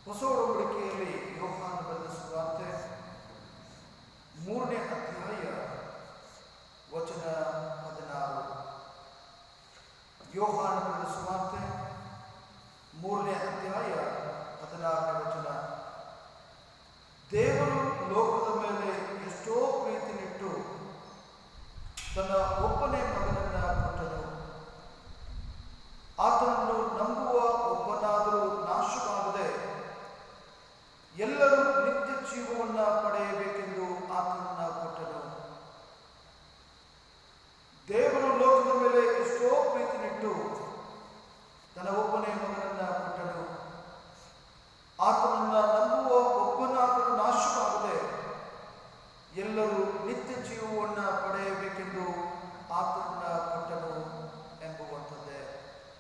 ಹೊಸ ಒಡಂಬಡಿಕೆಯಲ್ಲಿ ಯೋಹಾನ ಬರೆದ ಸುವಾರ್ತೆ 3ನೇ ಅಧ್ಯಾಯ ವಚನ 16. ಯೋಹಾನ ಬರೆದ ಸುವಾರ್ತೆ 3ನೇ ಅಧ್ಯಾಯ 16ನೇ ವಚನ. ದೇವರು ಲೋಕದ ಮೇಲೆ ಎಷ್ಟೋ ಪ್ರೀತಿನಿಟ್ಟು ತನ್ನ ಒಬ್ಬನೇ ಮಗನನ್ನ ಕೊಟ್ಟನು. ಆತನನ್ನು ನಂಬುವ ಒಬ್ಬನಾದರೂ ನಾಶವಾಗದೆ ಎಲ್ಲರೂ ನಿತ್ಯ ಜೀವವನ್ನು ಪಡೆಯಬೇಕೆಂದು ಆತನನ್ನು ಕೊಟ್ಟನು. ದೇವರು ಲೋಕದ ಮೇಲೆ ಎಷ್ಟೋ ಪ್ರೀತಿನಿಟ್ಟು ತನ್ನ ಒಬ್ಬನೇ ಮಗನನ್ನ ಕೊಟ್ಟನು. ಆತನನ್ನು ನಂಬುವ ಒಬ್ಬನಾದರೂ ನಾಶವಾಗದೆ ಎಲ್ಲರೂ ನಿತ್ಯ ಜೀವವನ್ನು ಪಡೆಯಬೇಕೆಂದು ಆತನನ್ನ ಕೊಟ್ಟನು ಎಂಬುವಂಥದ್ದೇ.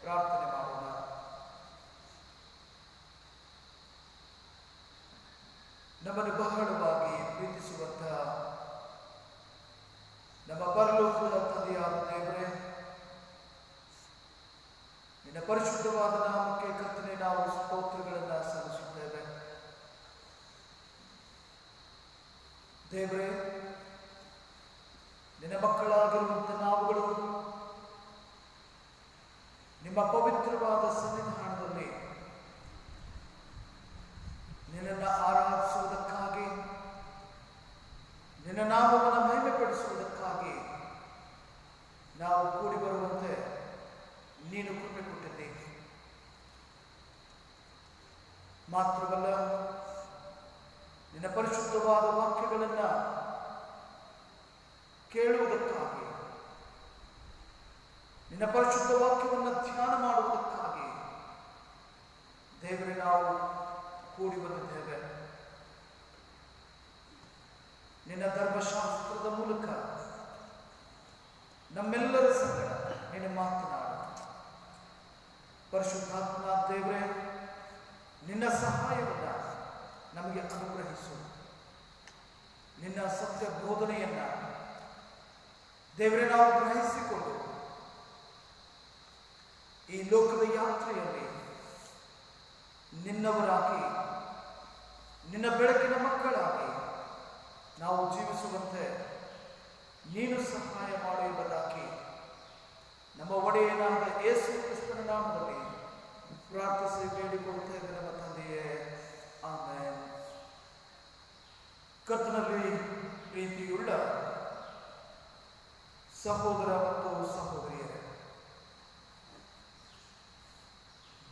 ಪ್ರಾರ್ಥನೆ ಮಾಡೋಣ. ನಮ್ಮನ್ನು ಬಹಳವಾಗಿ ಪ್ರೀತಿಸುವಂತಹ ನಮ್ಮ ಪರಲೋಕದ ತಂದೆಯಾದ ದೇವರೇ, ನಿನ್ನ ಪರಿಶುದ್ಧವಾದ ನಾಮಕ್ಕೆ ಕರ್ತನೆ ನಾವು ಸ್ತೋತ್ರಗಳನ್ನು ಸಲ್ಲಿಸುತ್ತೇವೆ. ದೇವರೇ, ನಿನ್ನ ಮಕ್ಕಳಾಗಿರುವಂಥ ನಾವುಗಳು ನಿಮ್ಮ ಪವಿತ್ರವಾದ ಸನ್ನಿಧಾನದಲ್ಲಿ ನಿನ್ನನ್ನು ಆರಾಧಿಸುವುದಕ್ಕಾಗಿ, ನಿನ್ನ ನಾಮವನ್ನು ಮಹಿಮೆಪಡಿಸುವುದಕ್ಕಾಗಿ ನಾವು ಕೂಡಿ ಬರುವಂತೆ ನೀನು ಕೃಪೆ ಕೊಟ್ಟಿದ್ದೆ. ಮಾತ್ರವಲ್ಲ, ನಿನ್ನ ಪರಿಶುದ್ಧವಾದ ವಾಕ್ಯಗಳನ್ನು ಕೇಳುವುದಕ್ಕಾಗಿ, ನಿನ್ನ ಪರಿಶುದ್ಧ ವಾಕ್ಯವನ್ನು ಧ್ಯಾನ ಮಾಡುವುದಕ್ಕಾಗಿ ದೇವರೇ ನಾವು ಕೂಡಿ ಬಂದಿದ್ದೇವೆ. ನಿನ್ನ ಧರ್ಮಶಾಸ್ತ್ರದ ಮೂಲಕ ನಮ್ಮೆಲ್ಲರ ಸಂಗಡ ನೀನು ಮಾತನಾಡು. ಪರಿಶುದ್ಧಾತ್ಮನ ದೇವರೇ, ನಿನ್ನ ಸಹಾಯವನ್ನು ನಮಗೆ ಅನುಗ್ರಹಿಸು. ನಿನ್ನ ಸತ್ಯ ಬೋಧನೆಯನ್ನ ದೇವರೇ ನಾವು ಗ್ರಹಿಸಿಕೊಂಡು ಈ ಲೋಕದ ಯಾತ್ರೆಯಲ್ಲಿ ನಿನ್ನವರಾಗಿ, ನಿನ್ನ ಬೆಳಕಿನ ಮಕ್ಕಳಾಗಿ ನಾವು ಜೀವಿಸುವಂತೆ ನೀನು ಸಹಾಯ ಮಾಡುವುದಕ್ಕಾಗಿ ನಮ್ಮ ಒಡೆಯನಾದ ಯೇಸು ಕ್ರಿಸ್ತನ ನಾಮದಲ್ಲಿ ಪ್ರಾರ್ಥಿಸಿ ಬೇಡಿಕೊಳ್ಳುತ್ತೇವೆ ನಮ್ಮ ತಂದೆಯೇ, ಆಮೆನ್. ಕರ್ತನಲ್ಲಿ ಪ್ರೀತಿಯುಳ್ಳ ಸಹೋದರ ಮತ್ತು ಸಹೋದರಿಯರೇ,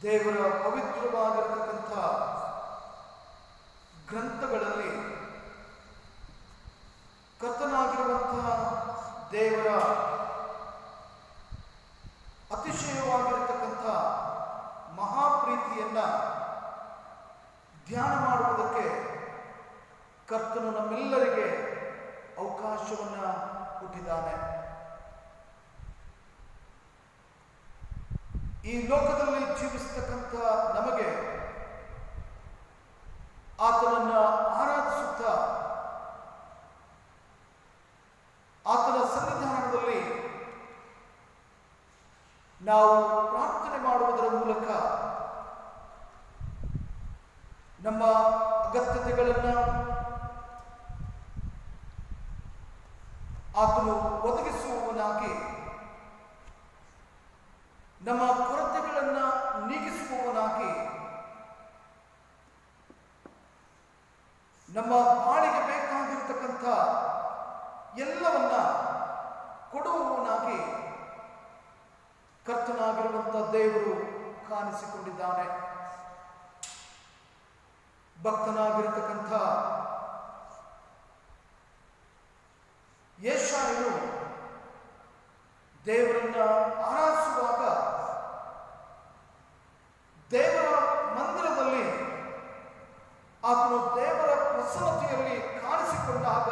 ದೇವರ ಪವಿತ್ರವಾಗಿರತಕ್ಕಂಥ ಗ್ರಂಥಗಳಲ್ಲಿ ಕರ್ತನಾಗಿರುವಂತಹ ದೇವರ ಅತಿಶಯವಾಗಿರತಕ್ಕಂಥ ಮಹಾಪ್ರೀತಿಯನ್ನ ಧ್ಯಾನ ಮಾಡುವುದಕ್ಕೆ ಕರ್ತನು ನಮ್ಮೆಲ್ಲರಿಗೆ ಅವಕಾಶವನ್ನ ಕೊಟ್ಟಿದ್ದಾನೆ. ಈ ಲೋಕದಲ್ಲಿ ಜೀವಿಸತಕ್ಕಂಥ ನಮಗೆ ಆತನನ್ನ ಆರಾಧಿಸುತ್ತಾ ಆತನ ಸನ್ನಿಧಾನದಲ್ಲಿ ನಾವು ಪ್ರಾರ್ಥನೆ ಮಾಡುವುದರ ಮೂಲಕ ನಮ್ಮ ಅಗತ್ಯತೆಗಳನ್ನು ಆತನು ಒದಗಿಸುವವನಾಗಿ, ನಮ್ಮ ಕೊರತೆಗಳನ್ನು ನೀಗಿಸುವವನಾಗಿ, ನಮ್ಮ ಬಾಳಿಗೆ ಬೇಕಾಗಿರತಕ್ಕಂಥ ಎಲ್ಲವನ್ನ ಕೊಡುವವನಾಗಿ ಕರ್ತನಾಗಿರುವಂಥ ದೇವರು ಕಾಣಿಸಿಕೊಂಡಿದ್ದಾನೆ. ಭಕ್ತನಾಗಿರತಕ್ಕಂಥ ಯೆಶಾಯನು ದೇವರನ್ನ ಆರಾಧಿಸುವಾಗ ದೇವರ ಮಂದಿರದಲ್ಲಿ ಆತನು ದೇವರ ಪ್ರಸನ್ನತೆಯಲ್ಲಿ ಕಾಣಿಸಿಕೊಂಡಾಗ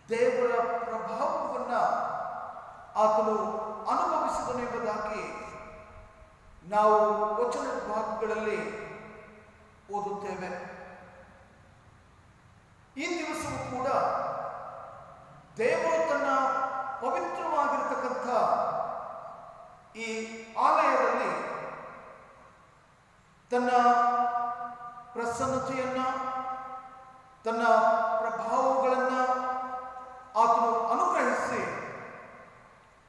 ದೇವರ ಪ್ರಭಾವವನ್ನು ಆತನು ಅನುಭವಿಸಿದನೆಂಬುದಾಗಿ ನಾವು ವಚನ ಭಾಗಗಳಲ್ಲಿ ಓದುತ್ತೇವೆ. ಈ ದಿವಸವೂ ಕೂಡ ದೇವರು ತನ್ನ ಪವಿತ್ರವಾಗಿರತಕ್ಕಂಥ ಈ ಆಲಯದಲ್ಲಿ ತನ್ನ ಪ್ರಸನ್ನತೆಯನ್ನ, ತನ್ನ ಪ್ರಭಾವಗಳನ್ನು ಆತನು ಅನುಗ್ರಹಿಸಿ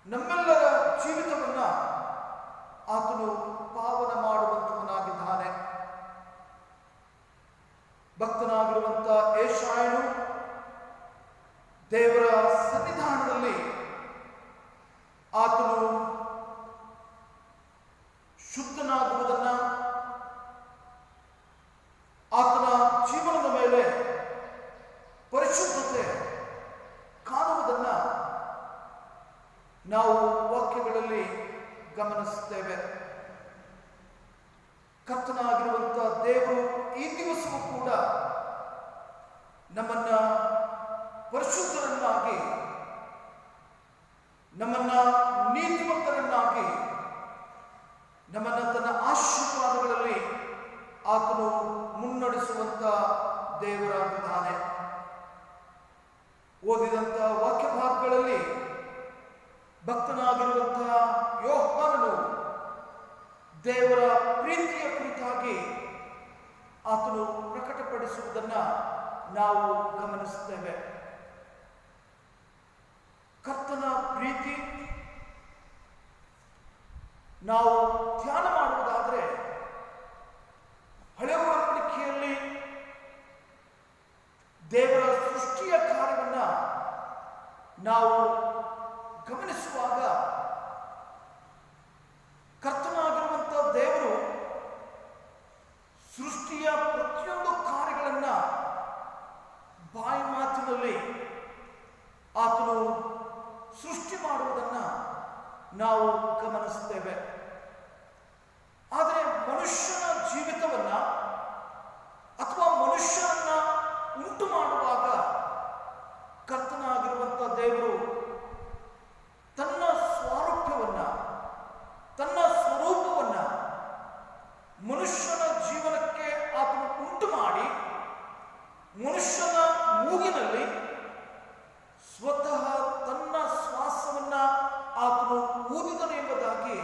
ನಮ್ಮೆಲ್ಲರ ಜೀವಿತವನ್ನ ಆತನು ಪಾವನ ಮಾಡುವಂತವನಾಗಿದ್ದಾನೆ. ಭಕ್ತನಾಗಿರುವಂತ ಯೆಶಾಯನು ದೇವರ ಸನ್ನಿಧಾನದಲ್ಲಿ ಆತನು ಶುದ್ಧನಾಗುವುದನ್ನ, ಆತನ ಜೀವನದ ಮೇಲೆ ಪರಿಶುದ್ಧತೆ ಕಾಣುವುದನ್ನ ನಾವು ವಾಕ್ಯಗಳಲ್ಲಿ ಗಮನಿಸುತ್ತೇವೆ. ಕರ್ತನಾಗಿರುವಂತಹ ದೇವರು ಈ ದಿವಸವೂ ಕೂಡ ನಮ್ಮನ್ನ ಪರಿಶುದ್ಧರನ್ನಾಗಿ, ನಮ್ಮನ್ನ ನೀತಿವಂತರನ್ನಾಗಿ, ನಮ್ಮನ್ನ ತನ್ನ ಆಶೀರ್ವಾದಗಳಲ್ಲಿ ಆತನು ಮುನ್ನಡೆಸುವಂತ ದೇವರಾಗಿದ್ದಾನೆ. ಓದಿದಂತ ವಾಕ್ಯ ಭಾಗಗಳಲ್ಲಿ ಭಕ್ತನಾಗಿರುವಂತಹ ಯೋಹಾನನು ದೇವರ ಪ್ರೀತಿಯ ಕುರಿತಾಗಿ ಆತನು ಪ್ರಕಟಪಡಿಸುವುದನ್ನ ನಾವು ಗಮನಿಸುತ್ತೇವೆ. ಕರ್ತನ ಪ್ರೀತಿ ನಾವು ಧ್ಯಾನ ಮಾಡುವುದಾದರೆ ಹಳೆಯ ಒಡಂಬಡಿಕೆಯಲ್ಲಿ ದೇವರ ಸೃಷ್ಟಿಯ ಕಾರ್ಯವನ್ನ ನಾವು ಗಮನಿಸುವಾಗ ಕರ್ತನಾಗಿರುವಂತಹ ದೇವರು ಸೃಷ್ಟಿಯ ಪ್ರತಿಯೊಂದು ಕಾರ್ಯಗಳನ್ನ ಬಾಯಿ ಮಾತಿನಲ್ಲಿ ಆತನು ಸೃಷ್ಟಿ ಮಾಡುವುದನ್ನ ನಾವು ಗಮನಿಸುತ್ತೇವೆ. ಆದರೆ ಮನುಷ್ಯನ ಜೀವಿತವನ್ನ ಅಥವಾ ಮನುಷ್ಯನನ್ನ ಉಂಟು ಮಾಡುವಾಗ ಕರ್ತನಾಗಿರುವಂತಹ ದೇವರು ತನ್ನ ಸ್ವಾರೂಪ್ಯವನ್ನ, ತನ್ನ ಸ್ವರೂಪವನ್ನ ಮನುಷ್ಯನ ಜೀವನಕ್ಕೆ ಆತನು ಉಂಟು ಮಾಡಿ ಮನುಷ್ಯನ ಮೂಗಿನಲ್ಲಿ ಸ್ವತಃ ತನ್ನ ಶ್ವಾಸವನ್ನ ಆತನು ಊದಿದನು ಎಂಬುದಾಗಿ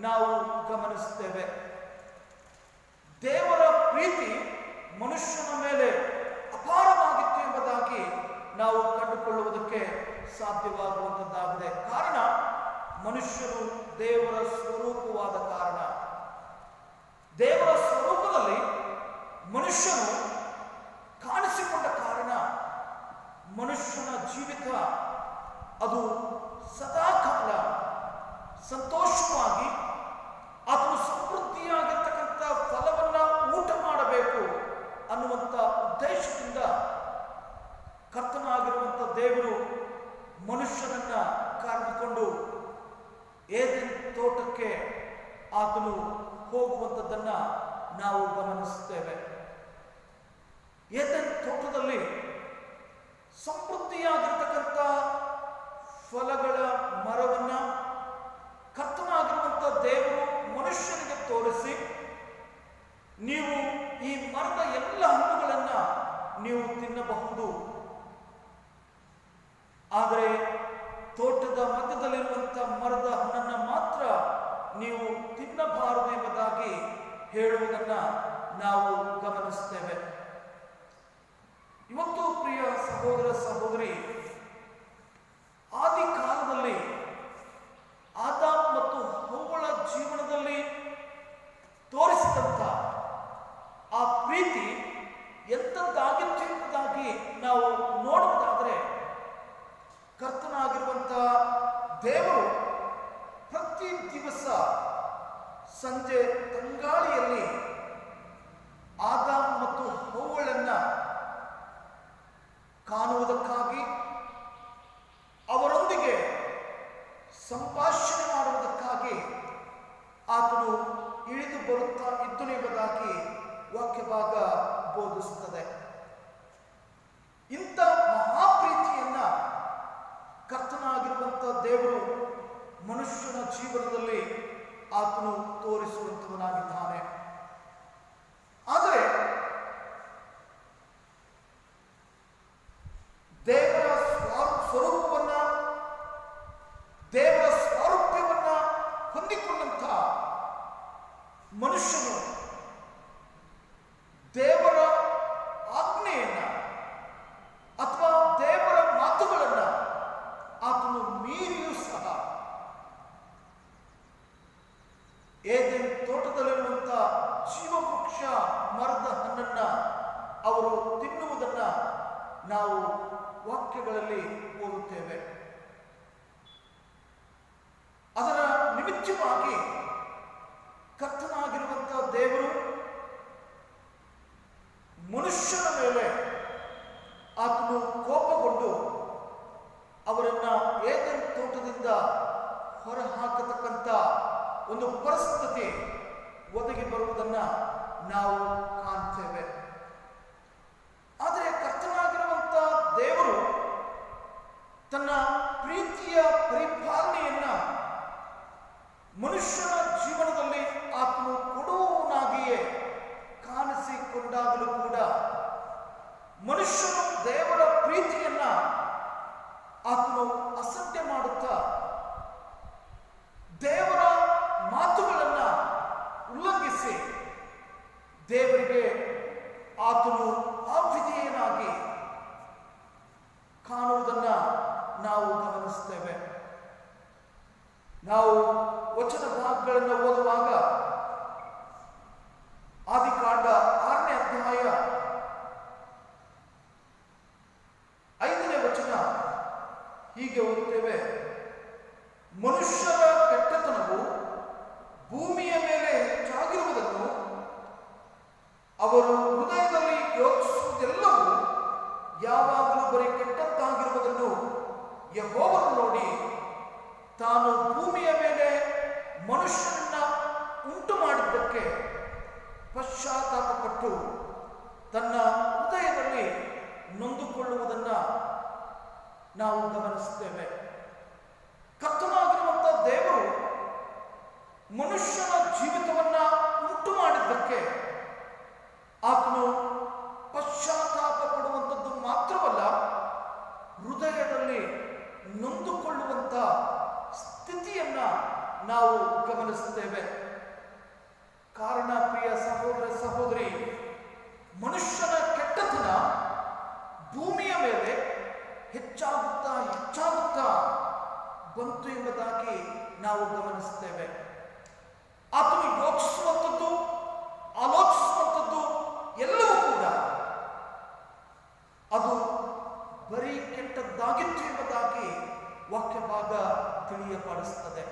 ನಾವು ಗಮನಿಸುತ್ತೇವೆ. ದೇವರ ಪ್ರೀತಿ ಮನುಷ್ಯನ ಮೇಲೆ ಅಪಾರವಾಗಿತ್ತು ಎಂಬುದಾಗಿ ನಾವು ಕಂಡುಕೊಳ್ಳುವುದಕ್ಕೆ ಸಾಧ್ಯವಾಗುವಂಥದ್ದಾಗಿದೆ. ಕಾರಣ ಮನುಷ್ಯನು ದೇವರ ಸ್ವರೂಪವಾದ ಕಾರಣ. ದೇವರ ಸ್ವರೂಪದಲ್ಲಿ ಮನುಷ್ಯನು ಕಾಣಿಸಿಕೊಂಡ ಕಾರಣ ಮನುಷ್ಯನ ಜೀವಿತ ಅದು ಸದಾಕಾಲ ಸಂತೋಷವಾಗಿ ಆತನು ಸಮೃದ್ಧಿಯಾಗಿರ್ತಕ್ಕಂಥ ಫಲವನ್ನ ಊಟ ಮಾಡಬೇಕು ಅನ್ನುವಂಥ ಉದ್ದೇಶದಿಂದ ಕರ್ತನಾಗಿರುವಂಥ ದೇವರು ಮನುಷ್ಯನನ್ನ ಕರೆದುಕೊಂಡು ಏದೆನ್ ತೋಟಕ್ಕೆ ಆತನು ಹೋಗುವಂಥದ್ದನ್ನ ನಾವು ಗಮನಿಸುತ್ತೇವೆ. ಏದೆನ್ ತೋಟದಲ್ಲಿ ಸಮೃದ್ಧಿಯಾಗಿರ್ತಕ್ಕಂಥ ಫಲಗಳ ಮರವನ್ನ ಕರ್ತನಾಗಿರುವಂಥ ದೇವರು ಮನುಷ್ಯನಿಗೆ ತೋರಿಸಿ, ನೀವು ಈ ಮರದ ಎಲ್ಲ ಹಣ್ಣುಗಳನ್ನ ನೀವು ತಿನ್ನಬಹುದು, ಆದರೆ ತೋಟದ ಮಧ್ಯದಲ್ಲಿರುವಂಥ ಮರದ ಹಣ್ಣನ್ನ ಮಾತ್ರ ನೀವು ತಿನ್ನಬಾರದು ಎಂಬುದಾಗಿ ಹೇಳುವುದನ್ನ ನಾವು ಗಮನಿಸುತ್ತೇವೆ. ಇವತ್ತು ಪ್ರಿಯ ಸಹೋದರ ಸಹೋದರಿ, ಆದಿ ಕಾಲದಲ್ಲಿ ಆದಾಮ್ ಮತ್ತು ಹವ್ವಳ ಜೀವನದಲ್ಲಿ ತೋರಿಸಿದಂಥ ಆ ಪ್ರೀತಿ ಎಂಥದ್ದಾಗಿತ್ತು ಎಂಬುದಾಗಿ ನಾವು ನೋಡುವುದಾದರೆ, ಕರ್ತನಾಗಿರುವಂತಹ ದೇವರು ಪ್ರತಿ ದಿವಸ ಸಂಜೆ ತಂಗಾಳಿಯಲ್ಲಿ ಆದಾಮ್ ಮತ್ತು ಹವ್ವಳನ್ನ ಕಾಣುವುದಕ್ಕಾಗಿ, ಅವರೊಂದಿಗೆ ಸಂಭಾಷಣೆ ಮಾಡುವುದಕ್ಕಾಗಿ ಆತನು ಇಳಿದು ಬರುತ್ತಾ ಇದ್ದನು ಎಂಬುದಾಗಿ ವಾಕ್ಯ ಭಾಗ ಬೋಧಿಸುತ್ತದೆ. ಇಂಥ ಮಹಾಪ್ರೀತಿಯನ್ನ ಕರ್ತನಾಗಿರುವಂಥ ದೇವರು ಮನುಷ್ಯನ ಜೀವನದಲ್ಲಿ ಆತನು ತೋರಿಸುವಂತವನಾಗಿದ್ದಾನೆ. ಆದರೆ ದೇವರ ಸ್ವರೂಪವನ್ನ, ದೇವರ ಸ್ವಾರೂಪ್ಯವನ್ನ ಹೊಂದಿಕೊಂಡಂಥ ಮನುಷ್ಯನು ದೇವರ ವೃಕ್ಷ ಮರದ ಹಣ್ಣನ್ನ ಅವರು ತಿನ್ನುವುದನ್ನ ನಾವು ವಾಕ್ಯಗಳಲ್ಲಿ ಓದುತ್ತೇವೆ. ಅದರ ನಿಮಿತ್ತವಾಗಿ ಕರ್ತನಾಗಿರುವಂತಹ ದೇವರು ಮನುಷ್ಯನ ಮೇಲೆ ಆತನು ಕೋಪಗೊಂಡು ಅವರನ್ನ ಏದೆನ್ ತೋಟದಿಂದ ಹೊರಹಾಕತಕ್ಕಂಥ ಒಂದು ಪರಿಸ್ಥಿತಿ ಒದಗಿ ಬರುವುದನ್ನ ನಾವು ಕಾಣ್ತೇವೆ. ಆದರೆ ಕರ್ತನಾಗಿರುವಂಥ ದೇವರು ತನ್ನ ಪ್ರೀತಿಯ ಪರಿಪಾಲನೆಯನ್ನ ಮನುಷ್ಯನ ಜೀವನದಲ್ಲಿ ಆತನು ಕೊಡುವವನಾಗಿಯೇ ಕಾಣಿಸಿಕೊಂಡಾಗಲೂ ಕೂಡ ಮನುಷ್ಯನು ದೇವರ ಪ್ರೀತಿಯನ್ನ ಆತನು ಅಸಡ್ಡೆ ಮಾಡುತ್ತಾ ದೇವರ ಮಾತುಗಳನ್ನ ಉಲ್ಲಂಘಿಸಿ ದೇವರಿಗೆ ಆತನು ಅವಿಧೇಯನಾಗಿ ಕಾಣುವುದನ್ನ ನಾವು ಗಮನಿಸ್ತೇವೆ. ನಾವು ವಚನ ಭಾಗಗಳನ್ನು ಓದುವಾಗ ಆದಿಕಾಂಡ 6ನೇ ಅಧ್ಯಾಯ 5ನೇ ವಚನ ಹೀಗೆ ಓದುತ್ತೇವೆ. ಮನುಷ್ಯರ ಕೆಟ್ಟತನವು ಭೂಮಿಯ ಮೇಲೆ ಹೆಚ್ಚಾಗಿರುವುದನ್ನು ಅವರು ಹೃದಯದಲ್ಲಿ ಯೋಚಿಸುವುದೆಲ್ಲವೂ ಯಾವಾಗಲೂ ಬರೀ ಕೆಟ್ಟದ್ದಾಗಿರುವುದನ್ನು ಯೆಹೋವನು ನೋಡಿ ತಾನು ಭೂಮಿಯ ಮೇಲೆ ಮನುಷ್ಯನನ್ನ ಉಂಟು ಮಾಡಿದ್ದಕ್ಕೆ ಪಶ್ಚಾತ್ತಾಪಪಟ್ಟು ತನ್ನ ಹೃದಯದಲ್ಲಿ ನೊಂದುಕೊಳ್ಳುವುದನ್ನ ನಾವು ಗಮನಿಸುತ್ತೇವೆ. ಕರ್ತನಾಗಿರುವಂಥ ದೇವರು ಮನುಷ್ಯನ ಜೀವಿತವನ್ನ ಉಂಟು ಮಾಡಿದ್ದಕ್ಕೆ ಆತನು ಪಶ್ಚಾತ್ತಾಪ ಪಡುವಂಥದ್ದು ಮಾತ್ರವಲ್ಲ, ಹೃದಯದಲ್ಲಿ ನೊಂದುಕೊಳ್ಳುವಂಥ ಸ್ಥಿತಿಯನ್ನ ನಾವು ಗಮನಿಸುತ್ತೇವೆ. ಕಾರಣ ಪ್ರಿಯ ಸಹೋದರ ಸಹೋದರಿ, ಮನುಷ್ಯನ ಕೆಟ್ಟತನ ಭೂಮಿಯ ಮೇಲೆ ಹೆಚ್ಚಾಗುತ್ತಾ ಬಂತು ಎಂಬುದಾಗಿ ನಾವು ಗಮನಿಸುತ್ತೇವೆ. ಆತನು ಯೋಚಿಸುವಂಥದ್ದು, ಆಲೋಚಿಸುವಂಥದ್ದು ಎಲ್ಲವೂ ಕೂಡ ಅದು ಬರೀ ಕೆಟ್ಟದ್ದಾಗಿತ್ತು ಎಂಬುದಾಗಿ ವಾಕ್ಯ ಭಾಗ ತಿಳಿಯಪಡಿಸುತ್ತದೆ.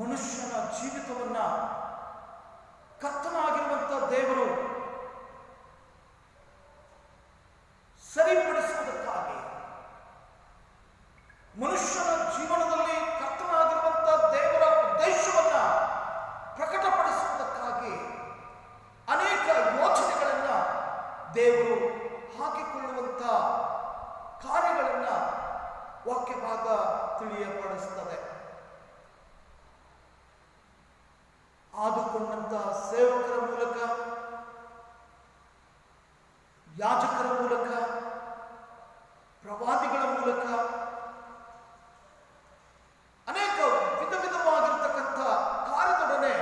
ಮನುಷ್ಯನ ಜೀವಿತವನ್ನ ಕರ್ತನಾಗಿರುವಂಥ ದೇವರು ಸರಿಪಡಿಸುವುದಕ್ಕಾಗಿ, ಮನುಷ್ಯನ ಜೀವನದಲ್ಲಿ ಕರ್ತನಾಗಿರುವಂಥ ದೇವರ ಉದ್ದೇಶವನ್ನ ಪ್ರಕಟಪಡಿಸುವುದಕ್ಕಾಗಿ ಅನೇಕ ಯೋಚನೆಗಳನ್ನ ದೇವರು ಹಾಕಿಕೊಳ್ಳುವಂಥ ಕಾರ್ಯಗಳನ್ನ ವಾಕ್ಯ ಭಾಗ ತಿಳಿಯಪಡಿಸುತ್ತದೆ. ಆದುಕೊಂಡಂತಹ ಸೇವಕರ ಮೂಲಕ, ಯಾಜಕರ ಮೂಲಕ, ಪ್ರವಾದಿಗಳ ಮೂಲಕ ಅನೇಕ ವಿಧ ವಿಧವಾಗಿರತಕ್ಕಂಥ ಕಾರ್ಯದೊಡನೆ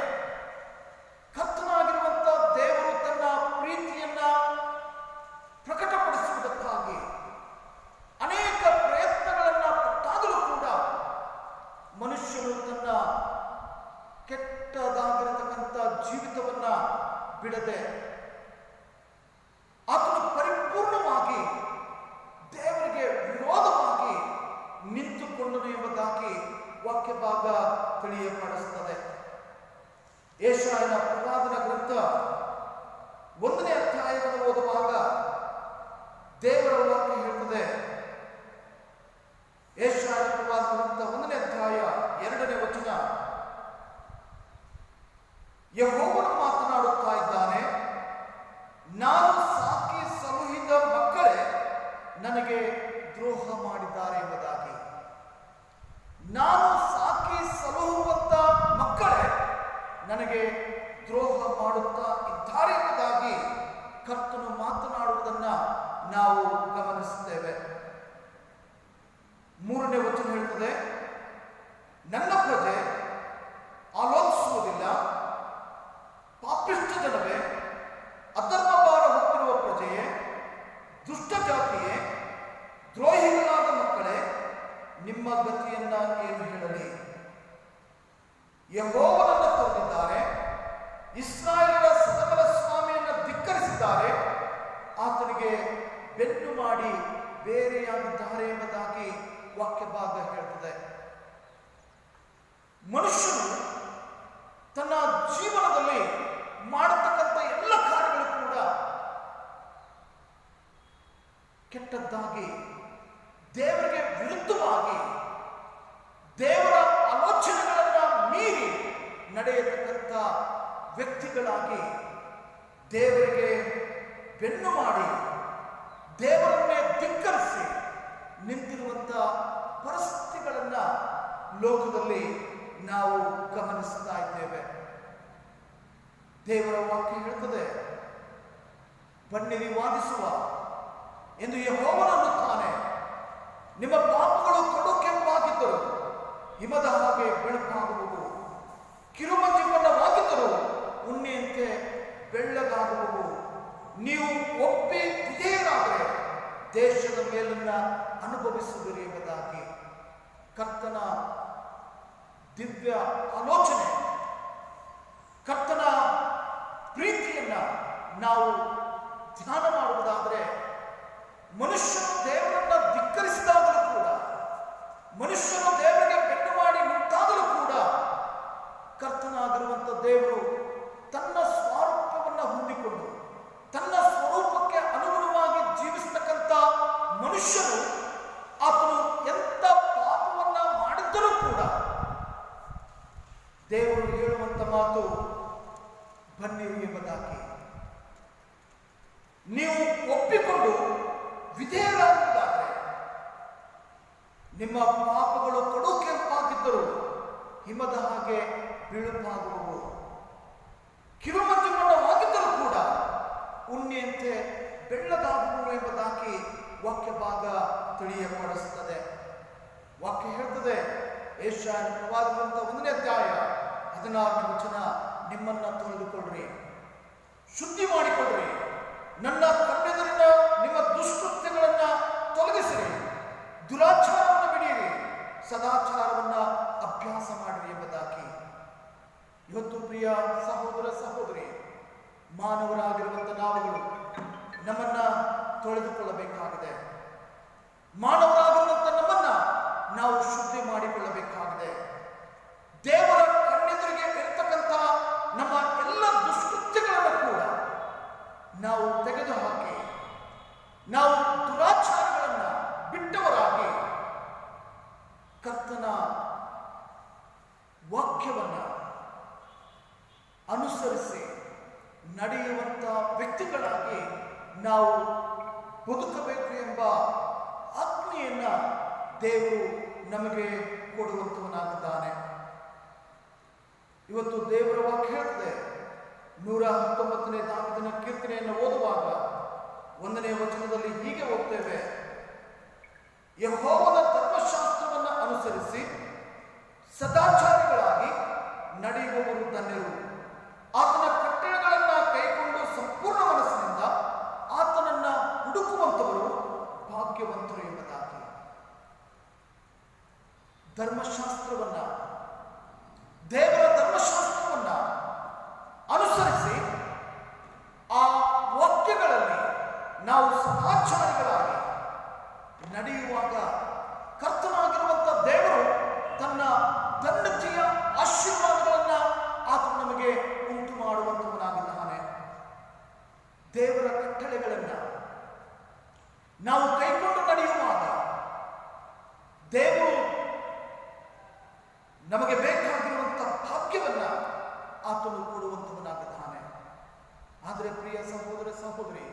ಕರ್ತನಾಗಿರುವಂಥ ದೇವರು ತನ್ನ ಪ್ರೀತಿಯನ್ನ ಪ್ರಕಟಪಡಿಸುವುದಕ್ಕಾಗಿ ಅನೇಕ ಪ್ರಯತ್ನಗಳನ್ನ ಪಟ್ಟಾಗಲೂ ಕೂಡ ಮನುಷ್ಯನು ತನ್ನ ಕೆಟ್ಟದಾಗಿರತಕ್ಕಂಥ ಜೀವಿತವನ್ನ ಬಿಡದೆ ಆತನು ಪರಿಪೂರ್ಣವಾಗಿ ದೇವರಿಗೆ ವಿರೋಧವಾಗಿ ನಿಂತುಕೊಂಡನು ಎಂಬುದಾಗಿ ವಾಕ್ಯ ಭಾಗ ತಿಳಿಯಪಡಿಸುತ್ತದೆ. ಯೆಶಾಯನ ಪ್ರವಾದನ ಗ್ರಂಥ 1ನೇ ಅಧ್ಯಾಯವನ್ನು ಓದುವಾಗ ದೇವರ ವಾಕ್ಯ ಹೇಳ್ತದೆ. ಯೆಶಾಯನ ಪ್ರವಾದನ ಗ್ರಂಥ 1ನೇ ಅಧ್ಯಾಯ 2ನೇ ವಚನ, ಯೆಹೋವನು ಮಾತನಾಡುತ್ತಾ ಇದ್ದಾನೆ, ನಾನು ಸಾಕಿ ಸಲುಹಿದ ಮಕ್ಕಳೇ ನನಗೆ ದ್ರೋಹ ಮಾಡಿದ್ದಾರೆ ಎಂಬುದಾಗಿ. ನಾನು ಸಾಕಿ ಸಲುಹುವಂತ ಮಕ್ಕಳೇ ನನಗೆ ದ್ರೋಹ ಮಾಡುತ್ತಾ ಇದ್ದಾರೆ ಎಂಬುದಾಗಿ ಕರ್ತನು ಮಾತನಾಡುವುದನ್ನ ನಾವು ಗಮನಿಸುತ್ತೇವೆ. 3ನೇ ವಚನ ಹೇಳ್ತದೆ, ನನ್ನ ಪ್ರಜೆ ಆಲೋಚಿಸುವುದಿಲ್ಲ, ಪಾಪಿಷ್ಠ ಜನವೇ, ಅಧರ್ಮ ಭಾರ ಹೊತ್ತಿರುವ ಪ್ರಜೆಯೇ, ದುಷ್ಟ ಜಾತಿಯೇ, ದ್ರೋಹಿಗಳಾದ ಮಕ್ಕಳೇ, ನಿಮ್ಮ ಗತಿಯನ್ನ ಏನು ಹೇಳಲಿ? ಯೆಹೋವನನ್ನು ತೊರೆದಿದ್ದಾರೆ, ವ್ಯಕ್ತಿಗಳಾಗಿ ದೇವರಿಗೆ ಬೆನ್ನು ಮಾಡಿ ದೇವರನ್ನೇ ಧಿಕ್ಕರಿಸಿ ನಿಂತಿರುವಂಥ ಪರಿಸ್ಥಿತಿಗಳನ್ನು ಲೋಕದಲ್ಲಿ ನಾವು ಗಮನಿಸ್ತಾ ಇದ್ದೇವೆ. ದೇವರ ವಾಕ್ಯ ಹೇಳುತ್ತದೆ, ಬನ್ನಿರಿ ವಾದಿಸುವ ಎಂದು ಯೆಹೋವನು ಅನ್ನುತ್ತಾನೆ. ನಿಮ್ಮ ಪಾಪಗಳು ಕಡು ಕೆಂಪಾಗಿದ್ದರು ಹಿಮದ ಹಾಗೆ ಬೆಳುಪಾಗುವುದು, ಕಿರುಮಂಜಿ ಬಣ್ಣವಾಗಿದ್ದರು ಉಣ್ಣೆಯಂತೆ ಬೆಳ್ಳಗಾಗುವುದು. ನೀವು ಒಪ್ಪಿ ವಿಧೇಯರಾದರೆ ದೇಶದ ಮೇಲನ್ನ ಅನುಭವಿಸುವಿರಿ ಎಂಬುದಾಗಿ ಕರ್ತನ ದಿವ್ಯ ಆಲೋಚನೆ, ಕರ್ತನ ಪ್ರೀತಿಯನ್ನ ನಾವು ಧ್ಯಾನ ಮಾಡುವುದಾದರೆ, ಮನುಷ್ಯನು ದೇವರನ್ನ ಧಿಕ್ಕರಿಸಿದಾಗಲೂ ಕೂಡ, ಮನುಷ್ಯನು ದೇವರಿಗೆ ಬೆನ್ನು ಮಾಡಿ ನಿಂತಾಗಲೂ ಕೂಡ, ಕರ್ತನಾಗಿರುವಂಥ ದೇವರು ತನ್ನ ಸ್ವಾರೂಪ್ಯವನ್ನು ಹೊಂದಿಕೊಂಡು ತನ್ನ ಸ್ವರೂಪಕ್ಕೆ ಅನುಗುಣವಾಗಿ ಜೀವಿಸತಕ್ಕಂಥ ಮನುಷ್ಯನು ಆತನು ಎಂಥ ಪಾಪವನ್ನ ಮಾಡಿದ್ದರೂ ಕೂಡ ದೇವರು ಹೇಳುವಂತ ಮಾತು ಬನ್ನಿರಿ ಎಂಬುದಾಗಿ. ನೀವು ಒಪ್ಪಿಕೊಂಡು ವಿಧೇಯರಾಗುವುದಾದರೆ ನಿಮ್ಮ ಪಾಪಗಳು ಕಡು ಕೆಂಪಾಗಿದ್ದರು ಹಿಮದ ಹಾಗೆ ಬಿಳುಪಾಗುವವು, ಕಿರುಮಂಜು ಬಣ್ಣವಾಗಿದ್ದರೂ ಕೂಡ ಉಣ್ಣೆಯಂತೆ ಬೆಳ್ಳಗಾಗುವು ಎಂಬುದಾಗಿ ವಾಕ್ಯ ಭಾಗ ತಿಳಿಯಪಡಿಸುತ್ತದೆ. ವಾಕ್ಯ ಹೇಳ್ತದೆ, ಯೆಶಾಯನ ಪ್ರವಾದದಂತ 1ನೇ ಅಧ್ಯಾಯ 16ನೇ ವಚನ, ನಿಮ್ಮನ್ನ ತೊಳೆದುಕೊಳ್ಳ್ರಿ, ಶುದ್ಧಿ ಮಾಡಿಕೊಳ್ಳ್ರಿ, ನನ್ನ ಕಣ್ಣೆದುರಿನ ನಿಮ್ಮ ದುಷ್ಕೃತ್ಯಗಳನ್ನ ತೊಲಗಿಸಿರಿ, ದುರಾಚಾರವನ್ನು ಬಿಡಿಯಿರಿ, ಸದಾಚಾರವನ್ನ ಅಭ್ಯಾಸ ಮಾಡಿರಿ ಎಂಬುದಾಗಿ. ಇವತ್ತು ಪ್ರಿಯ ಸಹೋದರ ಸಹೋದರಿ, ಮಾನವರಾಗಿರುವಂಥ ನಾವುಗಳು ನಮ್ಮನ್ನ ತೊಳೆದುಕೊಳ್ಳಬೇಕಾಗಿದೆ. ಮಾನವರಾಗಿರುವಂಥ ನಮ್ಮನ್ನ ನಾವು ಶುದ್ಧಿ ಮಾಡಿಕೊಳ್ಳಬೇಕಾಗಿದೆ. ದೇವರ ಕಣ್ಣೆದುರಿಗೆ ಇರತಕ್ಕಂಥ ನಮ್ಮ ಎಲ್ಲ ದುಷ್ಕೃತ್ಯಗಳನ್ನು ಕೂಡ ನಾವು ತೆಗೆದುಹಾಕಿ, ನಾವು ದುರಾಚಾರಗಳನ್ನ ಬಿಟ್ಟವರಾಗಿ ಕರ್ತನ ವಾಕ್ಯವನ್ನ ಅನುಸರಿಸಿ ನಡೆಯುವಂಥ ವ್ಯಕ್ತಿಗಳಾಗಿ ನಾವು ಬದುಕಬೇಕು ಎಂಬ ಆಜ್ಞೆಯನ್ನ ದೇವರು ನಮಗೆ ಕೊಡುವಂತವನಾಗಿದ್ದಾನೆ. ಇವತ್ತು ದೇವರ ವಾಕ್ಯ ಹೇಳ್ತದೆ, 119ನೇ ದಾವಿದನ ಕೀರ್ತನೆಯನ್ನು ಓದುವಾಗ 1ನೇ ವಚನದಲ್ಲಿ ಹೀಗೆ ಓದ್ತೇವೆ, ಯೆಹೋವನ ಧರ್ಮಶಾಸ್ತ್ರವನ್ನು ಅನುಸರಿಸಿ ಸದಾಚಾರಿಗಳಾಗಿ ನಡೆಯುವವರು ಧನ್ಯರು, ಆತನ ಕಟ್ಟಳೆಗಳನ್ನ ಕೈಕೊಂಡು ಸಂಪೂರ್ಣ ಮನಸ್ಸಿನಿಂದ ಆತನನ್ನ ಹುಡುಕುವಂತವರು ಭಾಗ್ಯವಂತರು ಎಂಬುದಾಗಿ. ಧರ್ಮಶಾಸ್ತ್ರವನ್ನ, ದೇವರ ಧರ್ಮಶಾಸ್ತ್ರವನ್ನ ಅನುಸರಿಸಿ ಆ ವಾಕ್ಯಗಳಲ್ಲಿ ನಾವು ಸದಾಚಾರಿಗಳಾಗಿ ನಡೆಯುವಾಗ ಕರ್ತನಾಗಿರುವಂಥ ದೇವರು ತನ್ನ ಧನ್ಯತೆಯ ಆಶೀರ್ವಾದಗಳನ್ನ ಆತನು ನಮಗೆ ಉಂಟು ಮಾಡುವಂತವನಾಗಿದ್ದಾನೆ. ದೇವರ ಕಟ್ಟಳೆಗಳನ್ನ ನಾವು ಕೈಕೊಂಡು ನಡೆಯುವಾಗ ದೇವರು ನಮಗೆ ಬೇಕಾಗಿರುವಂಥ ಭಾಗ್ಯವನ್ನ ಆತನು ಕೊಡುವಂತವನಾಗಿದ್ದಾನೆ. ಆದರೆ ಪ್ರಿಯ ಸಹೋದರ ಸಹೋದರಿ,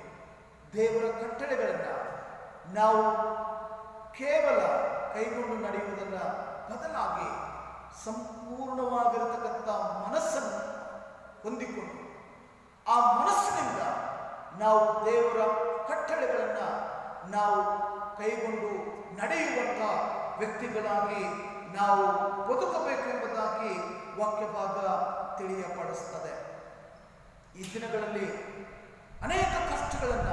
ದೇವರ ಕಟ್ಟಳೆಗಳನ್ನ ನಾವು ಕೇವಲ ಕೈಗೊಂಡು ನಡೆಯುವುದನ್ನ ಬದಲಾಗಿ ಸಂಪೂರ್ಣವಾಗಿರತಕ್ಕಂಥ ಮನಸ್ಸನ್ನು ಹೊಂದಿಕೊಂಡು ಆ ಮನಸ್ಸಿನಿಂದ ನಾವು ದೇವರ ಕಟ್ಟಳೆಗಳನ್ನ ನಾವು ಕೈಗೊಂಡು ನಡೆಯುವಂಥ ವ್ಯಕ್ತಿಗಳಾಗಿ ನಾವು ಬದುಕಬೇಕು ಎಂಬುದಾಗಿ ವಾಕ್ಯ ಭಾಗ ತಿಳಿಯಪಡಿಸುತ್ತದೆ. ಈ ದಿನಗಳಲ್ಲಿ ಅನೇಕ ಕಷ್ಟಗಳನ್ನ,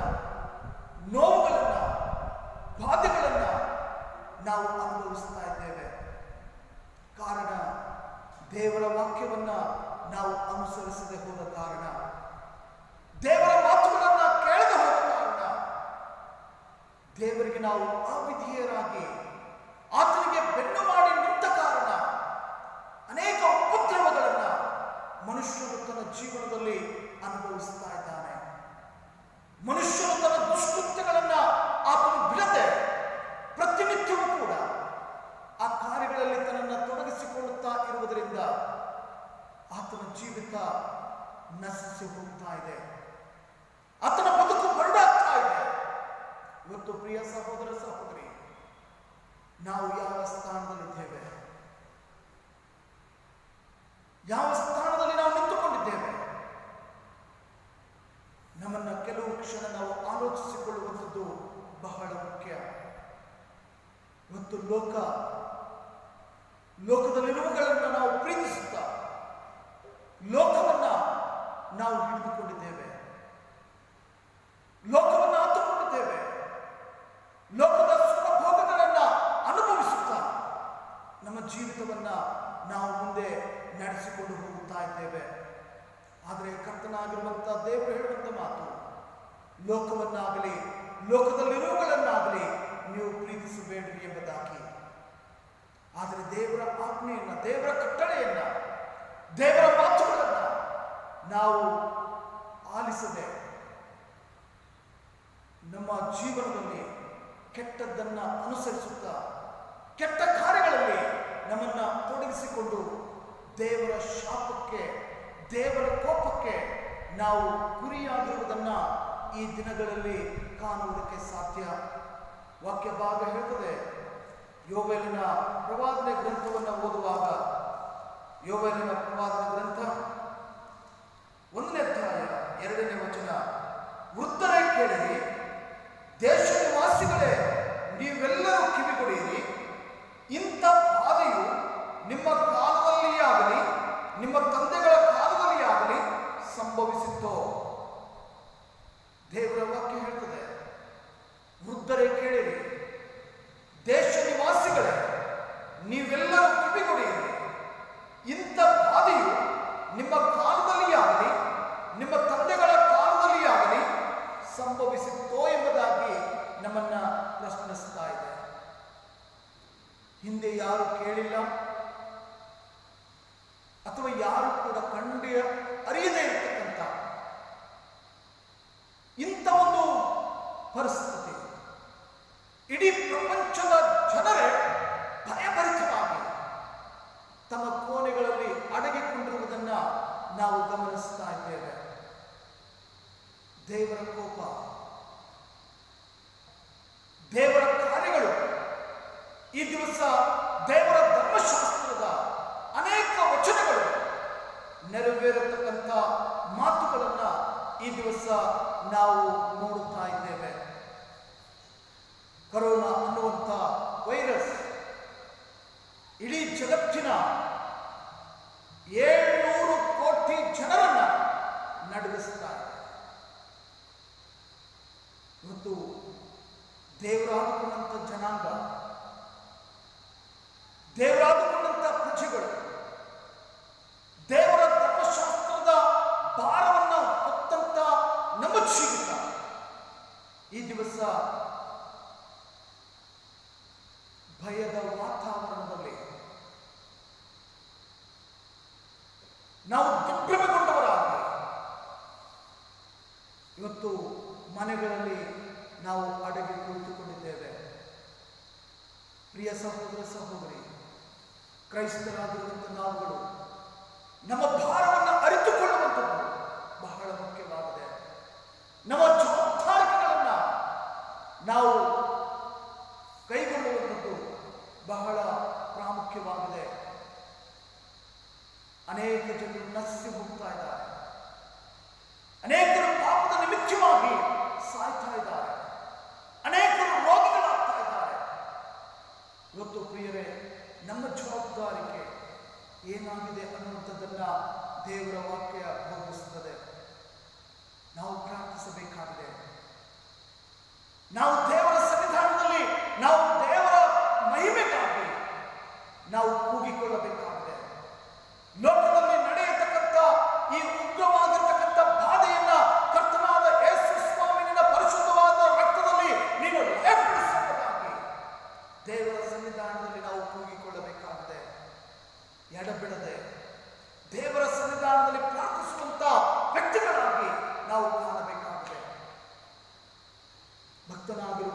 ನೋವುಗಳನ್ನ, ಬಾಧೆಗಳನ್ನ ನಾವು ಅನುಭವಿಸ್ತಾ ಇದ್ದೇವೆ. ಕಾರಣ ದೇವರ ವಾಕ್ಯವನ್ನ ನಾವು ಅನುಸರಿಸದೆ ಹೋದ ಕಾರಣ, ದೇವರ ಮಾತುಗಳನ್ನ ಕೇಳದೆ ಹೋದ ಕಾರಣ, ದೇವರಿಗೆ ನಾವು ಅವಿಧೇಯರಾಗಿ ಆತನಿಗೆ ಬೆನ್ನು ಮಾಡಿ ನಿಂತ ಕಾರಣ ಅನೇಕ ಉಪದ್ರವಗಳನ್ನ ಮನುಷ್ಯನು ತನ್ನ ಜೀವನದಲ್ಲಿ ಅನುಭವಿಸ್ತಾ ಇದ್ದಾನೆ. ಮನುಷ್ಯನು ತನ್ನ ದುಷ್ಕೃತ್ಯಗಳನ್ನ ಆತನು ಬಿಡದೆ ಪ್ರತಿನಿತ್ಯವೂ ಕೂಡ ಆ ಕಾರ್ಯಗಳಲ್ಲಿ ತನ್ನನ್ನು ತೊಡಗಿಸಿಕೊಳ್ಳುತ್ತಾ ಇರುವುದರಿಂದ ಆತನ ಜೀವಿತ ನಶಿಸಿ ಹೋಗ್ತಾ ಇದೆ. ಆತನ ಬದುಕು ಬರಡಾಗ್ತಾ ಇದೆ. ಇವತ್ತು ಪ್ರಿಯ ಸಹೋದರ ಸಹೋದರಿ, ನಾವು ಯಾವ ಸ್ಥಾನದಲ್ಲಿದ್ದೇವೆ? ಯಾವ ಸ್ಥಾನದಲ್ಲಿ ನಾವು ನಿಂತುಕೊಂಡಿದ್ದೇವೆ? ನಮ್ಮನ್ನ ಕೆಲವು ಕ್ಷಣ ನಾವು ಆಲೋಚಿಸಿಕೊಳ್ಳುವಂಥದ್ದು ಬಹಳ ಮುಖ್ಯ. ಇವತ್ತು ಲೋಕದಲ್ಲಿರುವುಗಳನ್ನು ನಾವು ಪ್ರೀತಿಸುತ್ತಾ ಲೋಕವನ್ನ ನಾವು ಹಿಡಿದುಕೊಂಡಿದ್ದೇವೆ, ಲೋಕವನ್ನು ಹತ್ತುಕೊಂಡಿದ್ದೇವೆ. ಲೋಕದ ಸುಖ ಭೋಗಗಳನ್ನ ಅನುಭವಿಸುತ್ತಾ ನಮ್ಮ ಜೀವಿತವನ್ನ ನಾವು ಮುಂದೆ ನಡೆಸಿಕೊಂಡು ಹೋಗುತ್ತಾ ಇದ್ದೇವೆ. ಆದರೆ ಕರ್ತನಾಗಿರುವಂಥ ದೇವರು ಹೇಳುವಂಥ ಮಾತು, ಲೋಕವನ್ನಾಗಲಿ ಲೋಕದಲ್ಲಿರುವುಗಳನ್ನಾಗಲಿ ನೀವು ಪ್ರೀತಿಸಬೇಡ್ರಿ ಎಂಬುದಾಗಿ. ಆದರೆ ದೇವರ ಆಜ್ಞೆಯನ್ನ, ದೇವರ ಕಟ್ಟಳೆಯನ್ನ, ದೇವರ ಮಾತುಗಳನ್ನ ನಾವು ಆಲಿಸದೆ ನಮ್ಮ ಜೀವನದಲ್ಲಿ ಕೆಟ್ಟದ್ದನ್ನ ಅನುಸರಿಸುತ್ತಾ ಕೆಟ್ಟ ಕಾರ್ಯಗಳಲ್ಲಿ ನಮ್ಮನ್ನ ತೊಡಗಿಸಿಕೊಂಡು ದೇವರ ಶಾಪಕ್ಕೆ, ದೇವರ ಕೋಪಕ್ಕೆ ನಾವು ಗುರಿಯಾಗಿರುವುದನ್ನ ಈ ದಿನಗಳಲ್ಲಿ ಕಾಣುವುದಕ್ಕೆ ಸಾಧ್ಯ. ವಾಕ್ಯ ಭಾಗ ಹೇಳ್ತದೆ, ಯೋವೇಲನ ಪ್ರವಾದನೆ ಗ್ರಂಥವನ್ನು ಓದುವಾಗ, ಯೋವೇಲನ ಪ್ರವಾದನೆ ಗ್ರಂಥ 1ನೇ ಅಧ್ಯಾಯ 2ನೇ ವಚನ, ವೃದ್ಧರೇ ಕೇಳಿರಿ, ದೇಶ ನಿವಾಸಿಗಳೇ ನೀವೆಲ್ಲರೂ ಕಿವಿಗೊಡಿರಿ, ಇಂಥ ಬಾಧೆಯು ನಿಮ್ಮ ಕಾಲದಲ್ಲಿ ಆಗಲಿ ನಿಮ್ಮ ತಂದೆಗಳ ಕಾಲದಲ್ಲಿ ಆಗಲಿ ಸಂಭವಿಸಿತ್ತೋ. ದೇವರ ವಾಕ್ಯ ಹೇಳ್ತದೆ, ವೃದ್ಧರೇ ಕೇಳಿರಿ, ದೇಶ ನಿವಾಸಿಗಳೇ ನೀವೆಲ್ಲರೂ ಕಿವಿಗೊಡಿರಿ, ಇಂಥ ಬಾಧೆಯು ನಿಮ್ಮ ಕಾಲದಲ್ಲಿ ಆಗಲಿ ನಿಮ್ಮ ತಂದೆಗಳ ಕಾಲದಲ್ಲಿ ಆಗಲಿ ಸಂಭವಿಸಿತ್ತೋ ಎಂಬುದಾಗಿ ನಮ್ಮನ್ನ ಪ್ರಶ್ನಿಸ್ತಾ ಇದೆ. ಹಿಂದೆ ಯಾರು ಕೇಳಿಲ್ಲ ಅಥವಾ ಯಾರು ಕೂಡ ಅರಿಯದೇ ಇರತಕ್ಕಂಥ ಇಂಥ ಒಂದು ಪರಿಸ್ಥಿತಿ ಇಡೀ ಪ್ರಪಂಚದ ಜನರೇ ಭಯಭರಿತರಾಗಿ ತಮ್ಮ ಕೋಣೆಗಳಲ್ಲಿ ಅಡಗಿಕೊಂಡಿರುವುದನ್ನ ನಾವು ಗಮನಿಸ್ತಾ ಇದ್ದೇವೆ. ದೇವರ ಕೋಪ, ದೇವರ ಕಾರ್ಯಗಳು, ಈ ದಿವಸ ದೇವರ ಧರ್ಮಶಾಸ್ತ್ರದ ಅನೇಕ ವಚನಗಳು ನೆರವೇರತಕ್ಕಂಥ ಮಾತುಗಳನ್ನ ಈ ದಿವಸ ನಾವು ನೋಡುತ್ತಾ ಇದ್ದೇವೆ. ಕೊರೋನಾ ಅನ್ನುವಂಥ ವೈರಸ್ ಇಡೀ ಜಗತ್ತಿನ 700 ಕೋಟಿ ಜನರನ್ನ ನಡುಗಿಸ್ತಾ ಇದೆ. ಇವತ್ತು ದೇವರಾದುಕೊಂಡಂಥ ಜನಾಂಗ, ದೇವರಾದುಕೊಂಡಂಥ ಪ್ರಜೆಗಳು ದೇವರ ಧರ್ಮಶಾಸ್ತ್ರದ ಭಾರವನ್ನು ಹೊತ್ತಂತ ನಮ್ಮ ಜೀವಿತ ಈ ದಿವಸ ಭಯದ ವಾತಾವರಣದಲ್ಲಿ ನಾವು ದಿಗ್ಭ್ರಮೆಗೊಂಡವರಾಗಿ ಇವತ್ತು ಮನೆಗಳಲ್ಲಿ ನಾವು ಅಡಗಿ ಕುಳಿತುಕೊಂಡಿದ್ದೇವೆ. ಪ್ರಿಯ ಸಹೋದರ ಸಹೋದರಿ, ಕ್ರೈಸ್ತರಾಗಿರುವಂಥ ನಾವುಗಳು ನಮ್ಮ ಭಾರವನ್ನು ಅರಿತುಕೊಳ್ಳುವಂಥದ್ದು ಬಹಳ ಮುಖ್ಯವಾಗಿದೆ. ನಮ್ಮ ಜವಾಬ್ದಾರಿಗಳನ್ನು ನಾವು ಕೈಗೊಳ್ಳುವಂಥದ್ದು ಬಹಳ ಪ್ರಾಮುಖ್ಯವಾಗಿದೆ. ಅನೇಕ ಜನರು ನಶಿಸಿ ಹೋಗ್ತಾ ಇದ್ದಾರೆ, ಅನೇಕರು ಪಾಪದ ನಿಮಿತ್ತವಾಗಿ ಸಾಯ್ತಾ ಇದ್ದಾರೆ, ಅನೇಕರು ರೋಗಿಗಳಾಗ್ತಾ ಇದ್ದಾರೆ. ಇವತ್ತು ಪ್ರಿಯರೇ, ನಮ್ಮ ಜವಾಬ್ದಾರಿಗೆ ಏನಾಗಿದೆ ಅನ್ನುವಂಥದ್ದನ್ನ ದೇವರ ವಾಕ್ಯ ಬೋಧಿಸುತ್ತದೆ. ನಾವು ಪ್ರಾರ್ಥಿಸಬೇಕಾಗಿದೆ. ನಾವು ದೇವರ ಸನ್ನಿಧಾನದಲ್ಲಿ ನಾವು ದೇವರ ಮಹಿಮೆಗಾಗಿ ನಾವು ಕೂಗಿಕೊಳ್ಳಬೇಕಾಗಿದೆ. ಲೋಕದಲ್ಲಿ ನಡೆಯತಕ್ಕಂಥ ಈ ಉಗ್ರವಾಗಿರ್ತಕ್ಕಂಥ ಬಾಧೆಯನ್ನ ಕರ್ತನಾದ ಯೇಸು ಸ್ವಾಮಿನ ಪರಿಶುದ್ಧವಾದ ರಕ್ತದಲ್ಲಿ ನೀನು ಲೇಪಡಿಸುವುದಾಗಿ ದೇವರ ಸನ್ನಿಧಾನದಲ್ಲಿ ನಾವು ಕೂಗಿಕೊಳ್ಳಬೇಕಾಗಿದೆ. ಎಡಬಿಡದೆ ದೇವರ ಸನ್ನಿಧಾನದಲ್ಲಿ ಪ್ರಾರ್ಥಿಸುವಂತ ವ್ಯಕ್ತಿಗಳಾಗಿ ನಾವು ಕಾಣಬೇಕಾಗಿದೆ. ಭಕ್ತನಾಗಿರುವ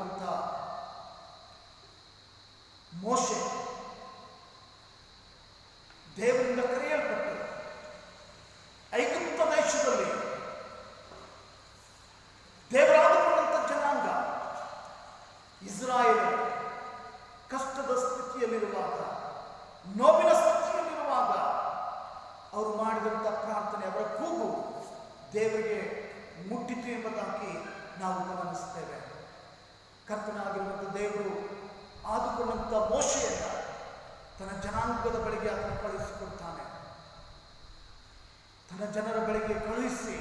ದೇವರಿಗೆ ಮುಟ್ಟಿತು ಎಂಬುದಾಗಿ ನಾವು ಗಮನಿಸ್ತೇವೆ. ಕರ್ತನಾಗಿರುವಂಥ ದೇವರು ಆದುಕೊಂಡಂಥ ಮೋಶೆಯನ್ನ ತನ್ನ ಜನಾಂಗದ ಬಳಿಗೆ ಅದನ್ನು ಕಳುಹಿಸಿಕೊಡ್ತಾನೆ. ತನ್ನ ಜನರ ಬಳಿಗೆ ಕಳುಹಿಸಿ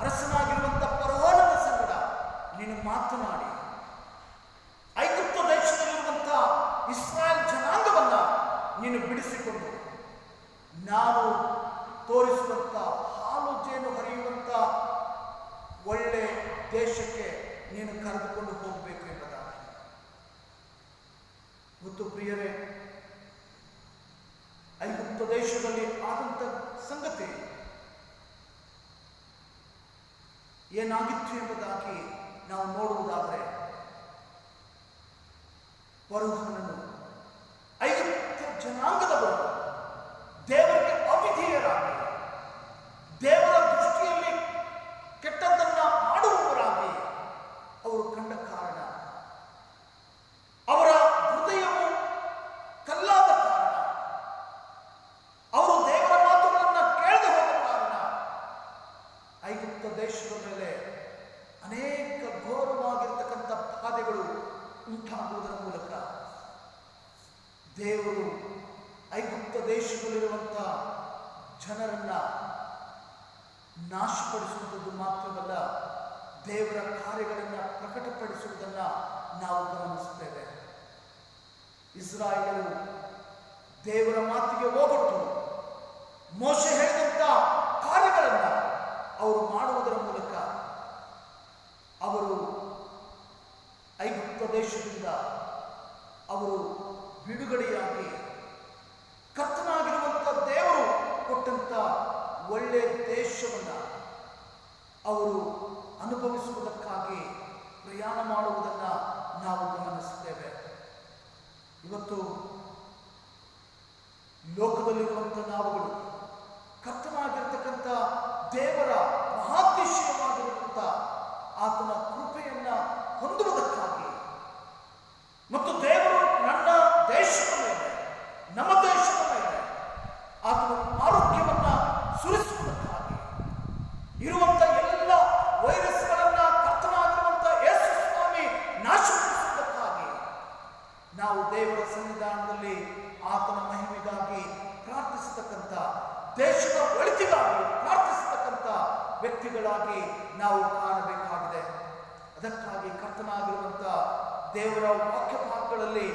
ಅರಸನಾಗಿರುವಂಥ ಫರೋಹನ ಸಂಗಡ ನೀನು ಮಾತನಾಡಿ ಐಗುಪ್ತ ದೇಶದಲ್ಲಿರುವಂಥ ಇಸ್ರಾಯೇಲ್ ಜನಾಂಗವನ್ನ ನೀನು ಬಿಡಿಸಿಕೊಂಡು ನಾನು ತೋರಿಸುವಂಥ ಹಾಲು ಜೇನು ಹರಿಯುವಂಥ ಒಳ್ಳೆ ದೇಶಕ್ಕೆ ನೀನು ಕರೆದುಕೊಂಡು ಹೋಗಬೇಕು ಎಂಬುದಾಗಿ. ಮತ್ತು ಪ್ರಿಯರೇ, ಐಗುಪ್ತ ದೇಶದಲ್ಲಿ ಆದಂಥ ಸಂಗತಿ ಏನಾಗಿತ್ತು ಎಂಬುದಾಗಿ ನಾವು ನೋಡುವುದಾದರೆ, ಫರೋಹನನು ಐಗುಪ್ತ ಜನಾಂಗದವರು ದೇವರಿಗೆ ಅವಿಧೇಯರಾಗಿ ದೇವರ ದೃಷ್ಟಿಯಲ್ಲಿ ಕೆಟ್ಟದ್ದನ್ನ ಮಾಡುವವರಾಗಿ ಅವರು ಕಂಡ ಕಾರಣ, ಅವರ ಹೃದಯವು ಕಲ್ಲಾದ ಕಾರಣ, ಅವರು ದೇವರ ಮಾತುಗಳನ್ನು ಕೇಳದೆ ಹೋದ ಕಾರಣ ಐಗುಪ್ತ ದೇಶದ ಮೇಲೆ ಅನೇಕ ಘೋರವಾಗಿರ್ತಕ್ಕಂಥ ಬಾಧೆಗಳು ಉಂಟಾಗುವುದರ ಮೂಲಕ ದೇವರು ಐಗುಪ್ತ ದೇಶದಲ್ಲಿರುವಂಥ ಜನರನ್ನ ನಾಶಪಡಿಸುವುದು ಮಾತ್ರವಲ್ಲ, ದೇವರ ಕಾರ್ಯಗಳನ್ನು ಪ್ರಕಟಪಡಿಸುವುದನ್ನು ನಾವು ಗಮನಿಸುತ್ತೇವೆ. ಇಸ್ರಾಯೇಲರು ದೇವರ ಮಾತಿಗೆ ಹೋಗೊಟ್ಟು ಮೋಶೆ ಹೇಳಿದಂಥ ಕಾರ್ಯಗಳನ್ನು ಅವರು ಮಾಡುವುದರ ಮೂಲಕ ಅವರು ಐಗುಪ್ತ ದೇಶದಿಂದ ಅವರು ಬಿಡುಗಡೆಯಾಗಿ ಕರ್ತನಾಗಿರುವಂಥ ದೇವರು ಕೊಟ್ಟಂಥ ಒಳ್ಳೆಯ ದೇಶವನ್ನು ಅವರು ಅನುಭವಿಸುವುದಕ್ಕಾಗಿ ಪ್ರಯಾಣ ಮಾಡುವುದನ್ನು ನಾವು ಗಮನಿಸುತ್ತೇವೆ. ಇವತ್ತು ಲೋಕದಲ್ಲಿರುವಂಥ ನಾವುಗಳು ಕರ್ತನಾಗಿರ್ತಕ್ಕಂಥ ದೇವರ ಮಹಾತಿಶಯವಾಗಿರುವಂಥ ಆತನ ಕೃಪೆಯನ್ನ ಹೊಂದುವುದಕ್ಕಾಗಿ ಮತ್ತು ದೇವರು ನನ್ನ ದೇಶದ ಮೇಲೆ, ನಮ್ಮ ದೇಶದ ಮೇಲೆ ಆತನ ಆರೋಗ್ಯವನ್ನ ಸುರಿಸುವುದಕ್ಕಾಗಿ ಇರುವಂಥ ಎಲ್ಲ ವೈರಸ್ಗಳನ್ನ ಕರ್ತನಾಗಿರುವಂಥ ಯೇಸು ಸ್ವಾಮಿ ನಾಶಪಡಿಸುವುದಕ್ಕಾಗಿ ನಾವು ದೇವರ ಸನ್ನಿಧಾನದಲ್ಲಿ ಆತನ ಮಹಿಮೆಗಾಗಿ ಪ್ರಾರ್ಥಿಸತಕ್ಕಂಥ, ದೇಶದ ಒಳಿತಿಗಾಗಿ ಪ್ರಾರ್ಥಿಸತಕ್ಕಂಥ ವ್ಯಕ್ತಿಗಳಾಗಿ ನಾವು ಕಾಣಬೇಕಾಗಿದೆ. ಅದಕ್ಕಾಗಿ ಕರ್ತನಾಗಿರುವಂಥ ದೇವರ ವಾಕ್ಯ ಭಾಗಗಳಲ್ಲಿ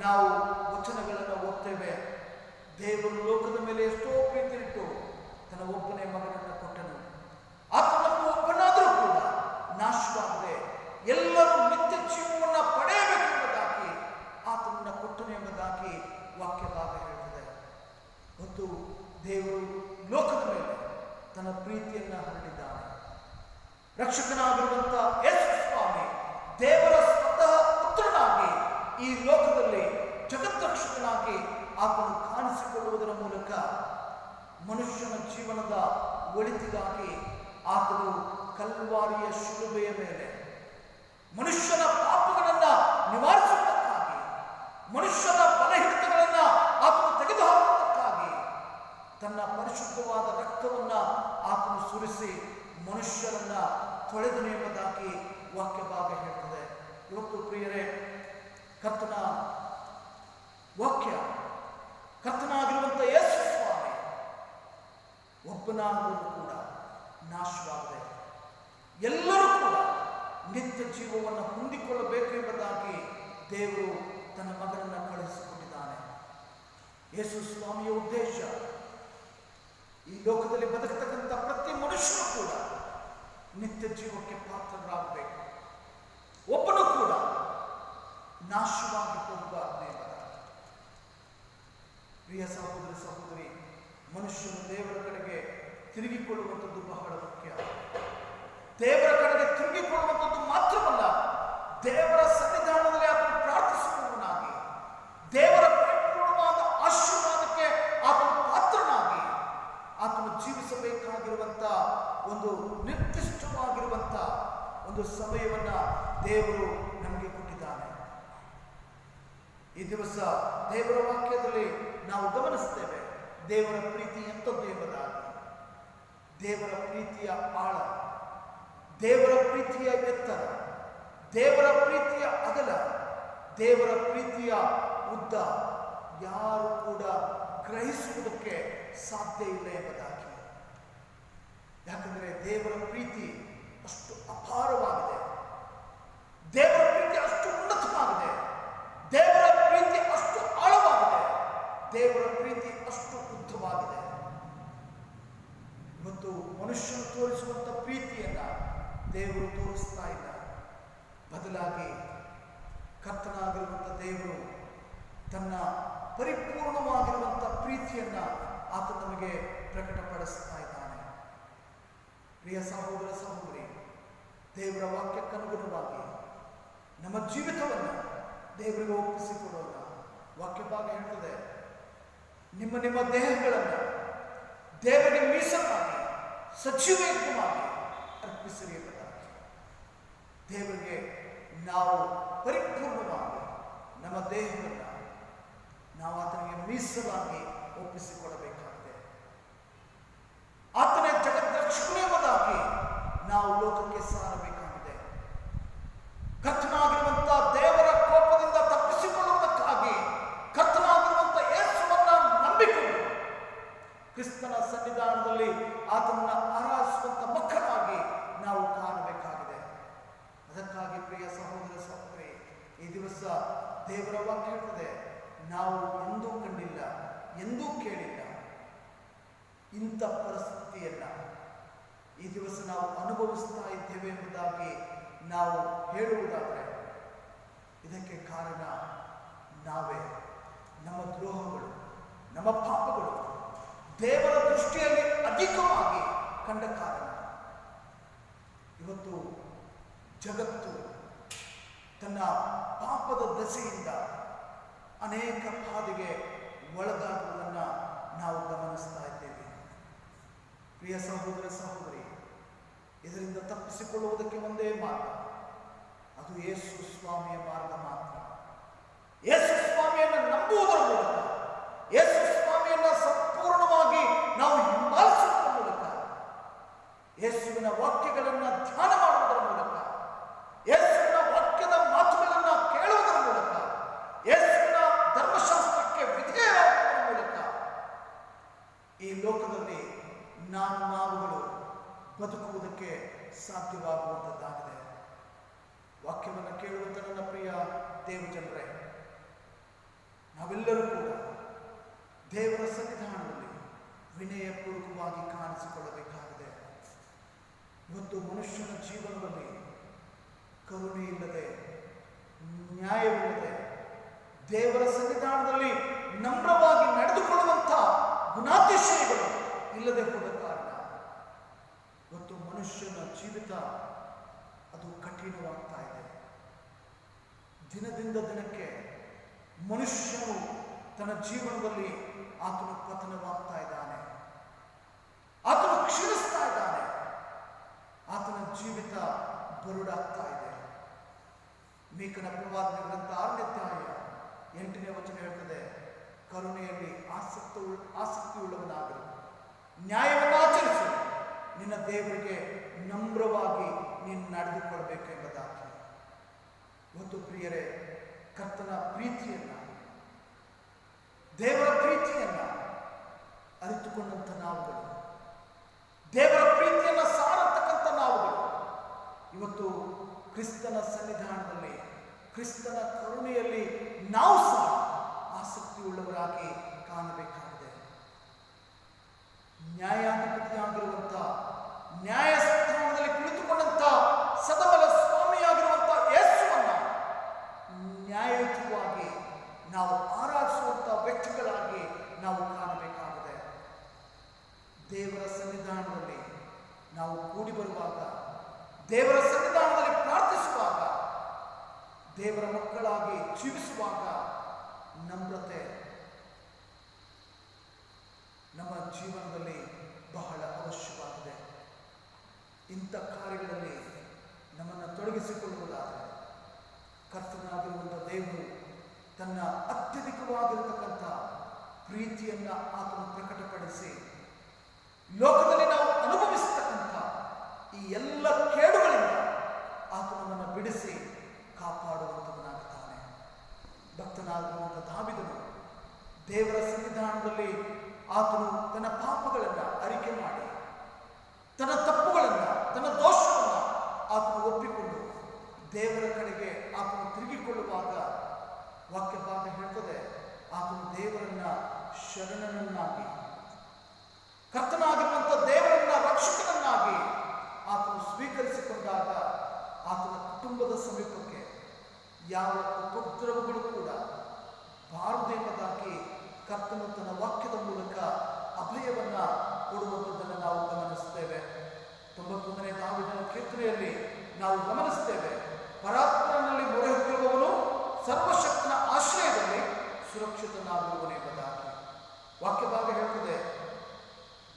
ನಾವು ವಚನಗಳನ್ನು ಓದ್ತೇವೆ. ದೇವರು ಲೋಕದ ಮೇಲೆ ಎಷ್ಟೋ ಪ್ರೀತಿಯಿಟ್ಟು ತನ್ನ ಒಬ್ಬನೇ ಮಗನನ್ನು ಕೊಟ್ಟನು, ಆತನನ್ನು ಒಬ್ಬನಾದರೂ ಕೂಡ ನಾಶವಾಗದೆ ಎಲ್ಲರೂ ನಿತ್ಯ ಜೀವವನ್ನು ಪಡೆಯಬೇಕೆಂಬುದಾಗಿ ಆತನನ್ನು ಕೊಟ್ಟನು ಎಂಬುದಾಗಿ ವಾಕ್ಯ ಭಾಗ ಹೇಳ್ತದೆ. ಮತ್ತು ದೇವರು ಲೋಕದ ಮೇಲೆ ತನ್ನ ಪ್ರೀತಿಯನ್ನು ಹರಡಿದ್ದಾನೆ. ರಕ್ಷಕನಾಗಿರುವಂಥ ಯೇಸು ಸ್ವಾಮಿ ದೇವರ ಸ್ವತಃ ಪುತ್ರನಾಗಿ ಈ ಲೋಕದಲ್ಲಿ ಜಗದ್ರಕ್ಷಕನಾಗಿ ಆತನು ಕಾಣಿಸಿಕೊಳ್ಳುವುದರ ಮೂಲಕ ಮನುಷ್ಯನ ಜೀವನದ ಒಳಿತಿಗಾಗಿ ಆತನು ಕಲ್ವಾರಿಯ ಶಿಲುಬೆಯ ಮೇಲೆ ಮನುಷ್ಯನ ಪಾಪಗಳನ್ನು ನಿವಾರಿಸುವುದಕ್ಕಾಗಿ, ಮನುಷ್ಯನ ಬಲಹೀನತೆಗಳನ್ನು ಆತನು ತೆಗೆದುಹಾಕುವುದಕ್ಕಾಗಿ ತನ್ನ ಪರಿಶುದ್ಧವಾದ ರಕ್ತವನ್ನು ಆತನು ಸುರಿಸಿ ಮನುಷ್ಯರನ್ನ ತೊಳೆದನು ಎಂಬುದಾಗಿ ವಾಕ್ಯ ಭಾಗ ಹೇಳ್ತದೆ. ಇವತ್ತು ಪ್ರಿಯರೇ, ಕರ್ತನ ವಾಕ್ಯ, ಕರ್ತನಾಗಿರುವಂಥ ಯೇಸು ಸ್ವಾಮಿ ಒಬ್ಬನಾದರೂ ಕೂಡ ನಾಶವಾಗದೆ ಎಲ್ಲರೂ ಕೂಡ ನಿತ್ಯ ಜೀವವನ್ನು ಹೊಂದಿಕೊಳ್ಳಬೇಕು ಎಂಬುದಾಗಿ ದೇವರು ತನ್ನ ಮಗನನ್ನು ಕಳುಹಿಸಿಕೊಟ್ಟಿದ್ದಾನೆ. ಯೇಸು ಸ್ವಾಮಿಯ ಉದ್ದೇಶ ಈ ಲೋಕದಲ್ಲಿ ಬದುಕತಕ್ಕಂಥ ಪ್ರತಿ ಮನುಷ್ಯರು ಕೂಡ ನಿತ್ಯ ಜೀವಕ್ಕೆ ಪಾತ್ರರಾಗಬೇಕು, ಒಬ್ಬನು ಕೂಡ ನಾಶವಾಗಿ ಹೋಗಬಾರದು ಎಂಬುದಾಗಿ. ಪ್ರಿಯ ಸಹೋದರ ಸಹೋದರಿ, ಮನುಷ್ಯನು ದೇವರ ಕಡೆಗೆ ತಿರುಗಿಕೊಳ್ಳುವಂಥದ್ದು ಬಹಳ ಮುಖ್ಯ. ದೇವರ ಕಡೆಗೆ ತಿರುಗಿಕೊಳ್ಳುವಂಥದ್ದು ಮಾತ್ರವಲ್ಲ, ದೇವರ ಸನ್ನಿಧಾನದಲ್ಲಿ ಆತನು ಪ್ರಾರ್ಥಿಸುವವನಾಗಿ, ದೇವರ ಪರಿಪೂರ್ಣವಾದ ಆಶೀರ್ವಾದಕ್ಕೆ ಆತನು ಪಾತ್ರನಾಗಿ ಆತನು ಜೀವಿಸಬೇಕಾಗಿರುವಂಥ ಒಂದು ನಿರ್ದಿಷ್ಟವಾಗಿರುವಂಥ ಒಂದು ಸಮಯವನ್ನ ದೇವರು ನಮಗೆ ಕೊಟ್ಟಿದ್ದಾನೆ. ಈ ದಿವಸ ದೇವರ ವಾಕ್ಯದಲ್ಲಿ ನಾವು ಗಮನಿಸ್ತೇವೆ ದೇವರ ಪ್ರೀತಿ ಎಂಥದ್ದು ಎಂಬುದಾಗಿ. ದೇವರ ಪ್ರೀತಿಯ ಆಳ, ದೇವರ ಪ್ರೀತಿಯ ಎತ್ತರ, ದೇವರ ಪ್ರೀತಿಯ ಅಗಲ, ದೇವರ ಪ್ರೀತಿಯ ಉದ್ದ ಯಾರು ಕೂಡ ಗ್ರಹಿಸುವುದಕ್ಕೆ ಸಾಧ್ಯ ಇಲ್ಲ ಎಂಬುದಾಗಿ. ಯಾಕಂದರೆ ದೇವರ ಪ್ರೀತಿ ಅಷ್ಟು ಅಪಾರವಾಗಿದೆ, ದೇವರ ಪ್ರೀತಿ ಅಷ್ಟು ಉನ್ನತವಾಗಿದೆ, ದೇವರ ಪ್ರೀತಿ ಅಷ್ಟು ಆಳವಾಗಿದೆ, ದೇವರ ಪ್ರೀತಿ ಅಷ್ಟು ಉದ್ದವಾಗಿದೆ. ಇವತ್ತು ಮನುಷ್ಯನು ತೋರಿಸುವಂಥ ಪ್ರೀತಿಯನ್ನ ದೇವರು ತೋರಿಸ್ತಾ ಇಲ್ಲ. ಬದಲಾಗಿ ಕರ್ತನಾಗಿರುವಂಥ ದೇವರು ತನ್ನ ಪರಿಪೂರ್ಣವಾಗಿರುವಂಥ ಪ್ರೀತಿಯನ್ನ ಆತ ನಮಗೆ ಪ್ರಕಟಪಡಿಸ್ತಾ ಇದ್ದಾನೆ. ಪ್ರಿಯ ಸಹೋದರ ಸಹೋದರಿ, ದೇವರ ವಾಕ್ಯಕ್ಕನುಗುಣವಾಗಿ ನಮ್ಮ ಜೀವಿತವನ್ನು ದೇವರಿಗೆ ಒಪ್ಪಿಸಿಕೊಡೋಣ. ವಾಕ್ಯ ಭಾಗ ಹೇಳ್ತದೆ, ನಿಮ್ಮ ನಿಮ್ಮ ದೇಹಗಳನ್ನು ದೇವರಿಗೆ ಮೀಸಲಾಗಿ ಸಜೀವವಾಗಿ ಅರ್ಪಿಸಿರಿ ಎಂಬುದಾಗಿ. ದೇವರಿಗೆ ನಾವು ಪರಿಪೂರ್ಣವಾಗಿ ನಮ್ಮ ದೇಹವನ್ನು ನಾವು ಆತನಿಗೆ ಮೀಸಲಾಗಿ ಒಪ್ಪಿಸಿಕೊಡಬೇಕಾಗಿದೆ. ಆತನೇ ಜಗದ್ರಕ್ಷಕನೇ ಎಂಬುದಾಗಿ ನಾವು ಲೋಕಕ್ಕೆ ಸಾರಬೇಕಾಗಿದೆ. ಕರ್ತನಾಗಿರುವಂತಹ ದೇವರ ಕೋಪದಿಂದ ತಪ್ಪಿಸಿಕೊಳ್ಳುವುದಕ್ಕಾಗಿ ಕರ್ತನಾಗಿರುವಂಥ ಯೇಸುವನ್ನ ನಂಬಿಕೊಂಡು ಕ್ರಿಸ್ತನ ಸನ್ನಿಧಾನದಲ್ಲಿ ಆತನನ್ನು ಆರಾಧಿಸುವಂಥ ಮಕ್ಕಳಾಗಿ ನಾವು ಕಾಣಬೇಕಾಗಿದೆ. ಅದಕ್ಕಾಗಿ ಪ್ರಿಯ ಸಹೋದರ ಸಹೋದರಿ, ಈ ದಿವಸ ದೇವರ ವಾಕ್ಯ ಹೇಳ್ತದೆ, ನಾವು ಎಂದೂ ಕಂಡಿಲ್ಲ, ಎಂದೂ ಕೇಳಿಲ್ಲ ಇಂಥ ಪರಿಸ್ಥಿತಿಯನ್ನ ಈ ದಿವಸ ನಾವು ಅನುಭವಿಸ್ತಾ ಇದ್ದೇವೆ ಎಂಬುದಾಗಿ ನಾವು ಹೇಳುವುದಾದರೆ ಇದಕ್ಕೆ ಕಾರಣ ನಾವೇ. ನಮ್ಮ ದ್ರೋಹಗಳು, ನಮ್ಮ ಪಾಪಗಳು ದೇವರ ದೃಷ್ಟಿಯಲ್ಲಿ ಅಧಿಕವಾಗಿ ಕಂಡ ಕಾರಣ ಇವತ್ತು ಜಗತ್ತು ತನ್ನ ಪಾಪದ ದೆಸೆಯಿಂದ ಅನೇಕ ಬಾಧೆಗೆ ಒಳಗಾಗುವುದನ್ನು ನಾವು ಗಮನಿಸ್ತಾ ಇದ್ದೇವೆ. ಪ್ರಿಯ ಸಹೋದರ ಸಹೋದರಿ, ಇದರಿಂದ ತಪ್ಪಿಸಿಕೊಳ್ಳುವುದಕ್ಕೆ ಒಂದೇ ಮಾರ್ಗ, ಅದು ಯೇಸು ಸ್ವಾಮಿಯ ಮಾರ್ಗ ಮಾತ್ರ. ಯೇಸು ಸ್ವಾಮಿಯನ್ನು ನಂಬುವುದರ ಮೂಲಕ, ಯೇಸು ಸ್ವಾಮಿಯನ್ನು ಸಂಪೂರ್ಣವಾಗಿ ನಾವು ಹಿಂಬಾಲಿಸುವುದರ ಮೂಲಕ, ಯೇಸುವಿನ ವಾಕ್ಯಗಳನ್ನು ಧ್ಯಾನ ಮಾಡುವುದರ ಮೂಲಕ, ಯೇಸುವಿನ ವಾಕ್ಯದ ಮಾತುಗಳನ್ನು ಕೇಳುವುದರ ಮೂಲಕ, ಯೇಸುವಿನ ಧರ್ಮಶಾಸ್ತ್ರಕ್ಕೆ ವಿಧೇಯರಾಗುವುದರ ಮೂಲಕ ಈ ಲೋಕದಲ್ಲಿ ನಾವುಗಳು ಬದುಕುವುದಕ್ಕೆ ಸಾಧ್ಯವಾಗುವಂಥದ್ದಾಗಿದೆ. ವಾಕ್ಯವನ್ನು ಕೇಳುವಂಥ ನನ್ನ ಪ್ರಿಯ ದೇವಜನರೇ, ನಾವೆಲ್ಲರೂ ಕೂಡ ದೇವರ ಸನ್ನಿಧಾನದಲ್ಲಿ ವಿನಯಪೂರ್ವಕವಾಗಿ ಕಾಣಿಸಿಕೊಳ್ಳಬೇಕಾಗಿದೆ. ಇವತ್ತು ಮನುಷ್ಯನ ಜೀವನದಲ್ಲಿ ಕರುಣೆ ಇಲ್ಲದೆ, ನ್ಯಾಯವಿಲ್ಲದೆ, ದೇವರ ಸನ್ನಿಧಾನದಲ್ಲಿ ನಮ್ರವಾಗಿ ನಡೆದುಕೊಳ್ಳುವಂಥ ಗುಣಾತಿಶಯಗಳು ಇಲ್ಲದೆ ಹೋದ ಕಾರಣ ಇವತ್ತು ಮನುಷ್ಯನ ಜೀವಿತ ಅದು ಕಠಿಣವಾಗ್ತಾ ಇದೆ. ದಿನದಿಂದ ದಿನಕ್ಕೆ ಮನುಷ್ಯನು ತನ್ನ ಜೀವನದಲ್ಲಿ ಆತನು ಪತನವಾಗ್ತಾ ಇದ್ದಾನೆ, ಆತನು ಕ್ಷೀಣಿಸ್ತಾ ಇದ್ದಾನೆ, ಆತನ ಜೀವಿತ ಬರುಡಾಗ್ತಾ ಇದೆ. ಮೀಕನ ಪ್ರವಾದನೆ ಗ್ರಂಥ 6ನೇ ಅಧ್ಯಾಯ 8ನೇ ವಚನ ಹೇಳ್ತದೆ, ಕರುಣೆಯಲ್ಲಿ ಆಸಕ್ತಿಯುಳ್ಳವನಾಗಲು, ನ್ಯಾಯವನ್ನು ಆಚರಿಸು, ನಿನ್ನ ದೇವರಿಗೆ ನಮ್ರವಾಗಿ ನೀನು ನಡೆದುಕೊಳ್ಬೇಕೆಂಬುದಾಗಿ. ಇವತ್ತು ಪ್ರಿಯರೇ, ಕರ್ತನ ಪ್ರೀತಿಯನ್ನ, ದೇವರ ಪ್ರೀತಿಯನ್ನ ಅರಿತುಕೊಂಡಂಥ ನಾವುಗಳು, ದೇವರ ಪ್ರೀತಿಯನ್ನ ಸಾರತಕ್ಕಂಥ ನಾವುಗಳು ಇವತ್ತು ಕ್ರಿಸ್ತನ ಸನ್ನಿಧಾನದಲ್ಲಿ, ಕ್ರಿಸ್ತನ ಕರುಣೆಯಲ್ಲಿ ನಾವು ಸಹ ಆಸಕ್ತಿಯುಳ್ಳವರಾಗಿ ಕಾಣಬೇಕಾಗಿದೆ. ನ್ಯಾಯಾಧಿಪತಿಯಾಗಿರುವಂಥ, ನ್ಯಾಯಸ್ಥಾನದಲ್ಲಿ ಕುಳಿತುಕೊಂಡಂಥ ಸದಬಲ ಸ್ವಾಮಿಯಾಗಿರುವಂಥ ಯೇಸುವನ್ನ ನ್ಯಾಯಯುತವಾಗಿ ನಾವು ಆರಾಧಿಸುವಂಥ ವ್ಯಕ್ತಿಗಳಾಗಿ ನಾವು ಕಾಣಬೇಕಾಗಿದೆ. ದೇವರ ಸನ್ನಿಧಾನದಲ್ಲಿ ನಾವು ಕೂಡಿ ಬರುವಾಗ, ದೇವರ ಸನ್ನಿಧಾನದಲ್ಲಿ ಪ್ರಾರ್ಥಿಸುವಾಗ, ದೇವರ ಮಕ್ಕಳಾಗಿ ಜೀವಿಸುವಾಗ ನಮ್ರತೆ ನಮ್ಮ ಜೀವನದಲ್ಲಿ ಬಹಳ ಅವಶ್ಯವಾಗಿದೆ. ಇಂಥ ಕಾರ್ಯಗಳಲ್ಲಿ ನಮ್ಮನ್ನು ತೊಡಗಿಸಿಕೊಳ್ಳುವುದಾದರೆ ಕರ್ತನಾಗಿರುವಂಥ ದೇವರು ತನ್ನ ಅತ್ಯಧಿಕವಾಗಿರತಕ್ಕಂಥ ಪ್ರೀತಿಯನ್ನು ಆತನು ಪ್ರಕಟಪಡಿಸಿ ಲೋಕದಲ್ಲಿ ನಾವು ಅನುಭವಿಸ ದೇವರ ಸನ್ನಿಧಾನದಲ್ಲಿ ಆತನು ತನ್ನ ಪಾಪಗಳನ್ನು ಅರಿಕೆ ಮಾಡಿ, ತನ್ನ ತಪ್ಪುಗಳನ್ನು, ತನ್ನ ದೋಷವನ್ನು ಆತನು ಒಪ್ಪಿಕೊಂಡು ದೇವರ ಕಡೆಗೆ ಆತನು ತಿರುಗಿಕೊಳ್ಳುವಾಗ ವಾಕ್ಯ ಭಾಗ ಹೇಳ್ತದೆ, ಆತನು ದೇವರನ್ನ ಶರಣನನ್ನಾಗಿ, ಕರ್ತನಾಗಿರುವಂಥ ದೇವರನ್ನ ರಕ್ಷಕನನ್ನಾಗಿ ಆತನು ಸ್ವೀಕರಿಸಿಕೊಂಡಾಗ ಆತನ ಕುಟುಂಬದ ಸಮೀಪಕ್ಕೆ ಯಾವ ಉಪದ್ರವಗಳು ಕೂಡ ಬಾರದೆಂಬುದಾಗಿ ಕರ್ತನು ತನ್ನ ವಾಕ್ಯದ ಮೂಲಕ ಅಭಯವನ್ನ ಕೊಡುವಂಥದ್ದನ್ನು ನಾವು ಗಮನಿಸ್ತೇವೆ. 91ನೇ ದಾವೀದನ ಕೀರ್ತನೆಯಲ್ಲಿ ನಾವು ಗಮನಿಸ್ತೇವೆ, ಪರಾತ್ಪರನಲ್ಲಿ ಮೊರೆ ಹೊಕ್ಕಿರುವವನು ಸರ್ವಶಕ್ತನ ಆಶ್ರಯದಲ್ಲಿ ಸುರಕ್ಷಿತನಾಗಿರುವನೆಂಬುದಾಗಿ ವಾಕ್ಯ ಭಾಗ ಹೇಳ್ತದೆ.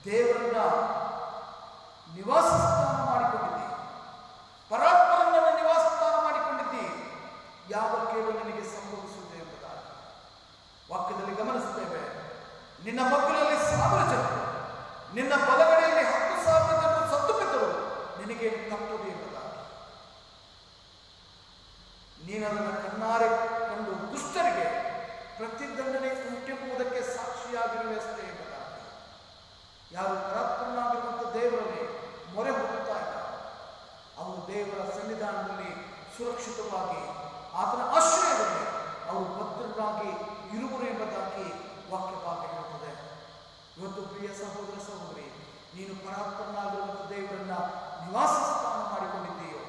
ದೇವರನ್ನ ನಿವಾಸ ಸ್ಥಾನ ಮಾಡಿಕೊಂಡಿದ್ದಿ, ಪರಾತ್ಪರನ್ನ ನಿವಾಸ ಸ್ಥಾನ ಮಾಡಿಕೊಂಡಿದ್ದಿ, ಯಾವ ಕೇಳು ನಿನಗೆ ಸಂಭವಿಸುತ್ತದೆ ಎಂಬುದಾಗಿ ವಾಕ್ಯದಲ್ಲಿ ಗಮನಿಸುತ್ತೇವೆ. ನಿನ್ನ ಮಕ್ಕಳಲ್ಲಿ 1000 ಜನರು, ನಿನ್ನ ಬಲಗಡೆಯಲ್ಲಿ 10,000 ಜನರು ಸತ್ತು ಬಿದ್ದರು, ನಿನಗೆ ತಪ್ಪುತ್ತದೆ ಎಂಬುದಾಗಿ ನೀನದನ್ನು ಕಣ್ಣಾರೆ ಕಂಡು ದುಷ್ಟರಿಗೆ ಪ್ರತಿದಂಡನೆ ಉಂಟೆಂಬುದಕ್ಕೆ ಸಾಕ್ಷಿಯಾಗಿರುವೆ ಅಷ್ಟೇ ಎಂಬುದಾಗಿ ಯಾರು ಪರಾತ್ಪರನಾಗಿರುವಂಥ ದೇವರಲ್ಲಿ ಮೊರೆ ಹೋಗುತ್ತಾ ಇದ್ದಾರೆ, ಅವರು ದೇವರ ಸನ್ನಿಧಾನದಲ್ಲಿ ಸುರಕ್ಷಿತವಾಗಿ ಆತನ ಆಶ್ರಯದಲ್ಲಿ ಅವರು ಭದ್ರರಾಗಿ ಇರುವರು ಎಂಬುದಾಗಿ ವಾಕ್ಯ ಭಾಗ ಹೇಳುತ್ತದೆ. ಇವತ್ತು ಪ್ರಿಯ ಸಹೋದರ ಸಹೋದರಿ, ನೀನು ಪರಾತ್ಪರನಾಗಿರುವಂಥ ದೇವರನ್ನ ನಿವಾಸ ಸ್ಥಾನ ಮಾಡಿಕೊಂಡಿದ್ದೀಯೋ?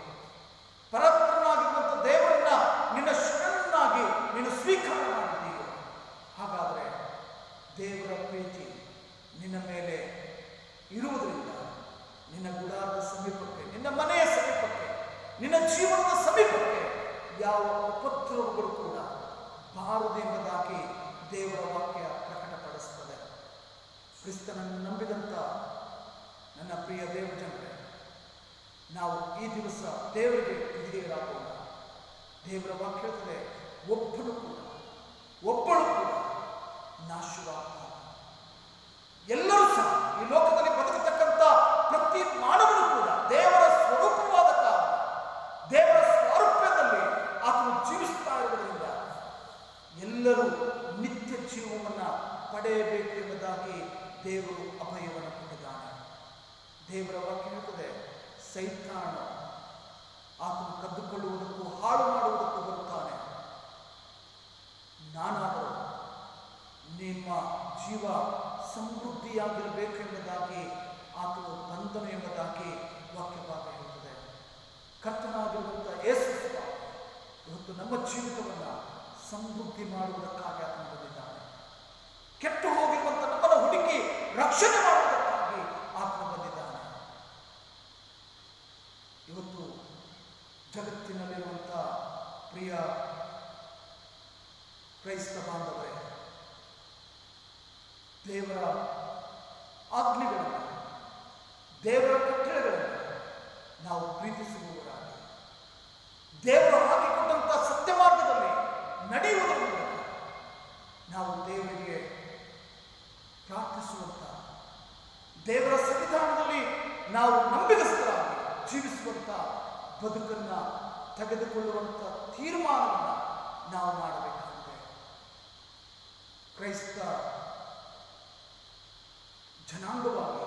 ಪರಾತ್ಪರನಾಗಿರುವಂಥ ದೇವರನ್ನ ನಿನ್ನ ಶರಣನಾಗಿ ನೀನು ಸ್ವೀಕಾರ ಮಾಡಿದ್ದೀಯೋ? ಹಾಗಾದರೆ ದೇವರ ಪ್ರೀತಿ ನಿನ್ನ ಮೇಲೆ ಇರುವುದರಿಂದ ನಿನ್ನ ಗುಡಾರದ ಸಮೀಪಕ್ಕೆ, ನಿನ್ನ ಮನೆಯ ಸಮೀಪಕ್ಕೆ, ನಿನ್ನ ಜೀವನದ ಸಮೀಪಕ್ಕೆ ಯಾವ ಉಪದ್ರವಗಳು ಕೂಡ ಬಾರದೆಂಬುದಾಗಿ ದೇವರ ವಾಕ್ಯ ಪ್ರಕಟಪಡಿಸುತ್ತದೆ. ಕ್ರಿಸ್ತನನ್ನು ನಂಬಿದಂಥ ನನ್ನ ಪ್ರಿಯ ದೇವಜನರೇ, ನಾವು ಈ ದಿವಸ ದೇವರಿಗೆ ವಿಧೇಯರಾಗೋಣ. ದೇವರ ವಾಕ್ಯ ಹೇಳ್ತದೆ, ಒಬ್ಬಳು ಕೂಡ ನಾಶವಾಗ್ತಾನೆ. ಎಲ್ಲರೂ ಸಹ ಈ ಲೋಕದಲ್ಲಿ ಬದುಕತಕ್ಕಂಥ ಪ್ರತಿ ಮಾನವನು ಕೂಡ ದೇವರ ಸ್ವರೂಪವಾದ ಕಾರಣ, ದೇವರ ಸ್ವಾರೂಪ್ಯದಲ್ಲಿ ಆತನು ಜೀವಿಸ್ತಾ ಇರುವುದರಿಂದ ಎಲ್ಲರೂ ನಿತ್ಯ ಜೀವವನ್ನು ಪಡೆಯಬೇಕು ಎಂಬುದಾಗಿ ದೇವರು ಅಭಯವನ್ನು ಕೊಟ್ಟಿದ್ದಾನೆ. ದೇವರ ವಾಕ್ಯ ಹೇಳುತ್ತದೆ, ಸೈತಾನ ಆತನು ಕದ್ದುಕೊಳ್ಳುವುದಕ್ಕೂ ಹಾಳು ಮಾಡುವುದಕ್ಕೂ ಬರುತ್ತಾನೆ, ನಾನಾದರೂ ನಿಮ್ಮ ಜೀವ ಸಮೃದ್ಧಿಯಾಗಿರಬೇಕು ಎಂಬುದಾಗಿ ಆತನು ಬಂದನು ಎಂಬುದಾಗಿ ವಾಕ್ಯ ಭಾಗ ಹೇಳುತ್ತದೆ. ಕರ್ತನಾಗಿರುವಂಥ ಯೇಸು ಇವತ್ತು ನಮ್ಮ ಜೀವಿತವನ್ನು ಸಮೃದ್ಧಿ ಮಾಡುವುದಕ್ಕಾಗಿ ಆತನು ಬಂದಿದ್ದಾನೆ. ಕೆಟ್ಟು ಹೋಗಿರುವಂಥ ನಮ್ಮನ್ನು ಹುಡುಕಿ ರಕ್ಷಣೆ ಮಾಡುವುದಕ್ಕಾಗಿ ಆತನು ಬಂದಿದ್ದಾನೆ. ಇವತ್ತು ಜಗತ್ತಿನಲ್ಲಿರುವಂಥ ಪ್ರಿಯ ಕ್ರೈಸ್ತ ಬಾಂಧವರೇ, ದೇವರ ಆಜ್ಞೆಗಳನ್ನು, ದೇವರ ಕಟ್ಟಳೆಗಳನ್ನು ನಾವು ಪ್ರೀತಿಸುವವರಾಗಿ, ದೇವರು ಹಾಕಿಕೊಟ್ಟಂಥ ಸತ್ಯ ಮಾರ್ಗದಲ್ಲಿ ನಡೆಯುವುದರ ಮೂಲಕ ನಾವು ದೇವರಿಗೆ ಪ್ರಾರ್ಥಿಸುವಂಥ, ದೇವರ ಸನ್ನಿಧಾನದಲ್ಲಿ ನಾವು ನಂಬಿಗಸ್ತರಾಗಿ ಜೀವಿಸುವಂಥ ಬದುಕನ್ನು ತೆಗೆದುಕೊಳ್ಳುವಂಥ ತೀರ್ಮಾನವನ್ನು ನಾವು ಮಾಡಬೇಕಾಗಿದೆ. ಕ್ರೈಸ್ತ ಜನಾಂಗವಾಗಿ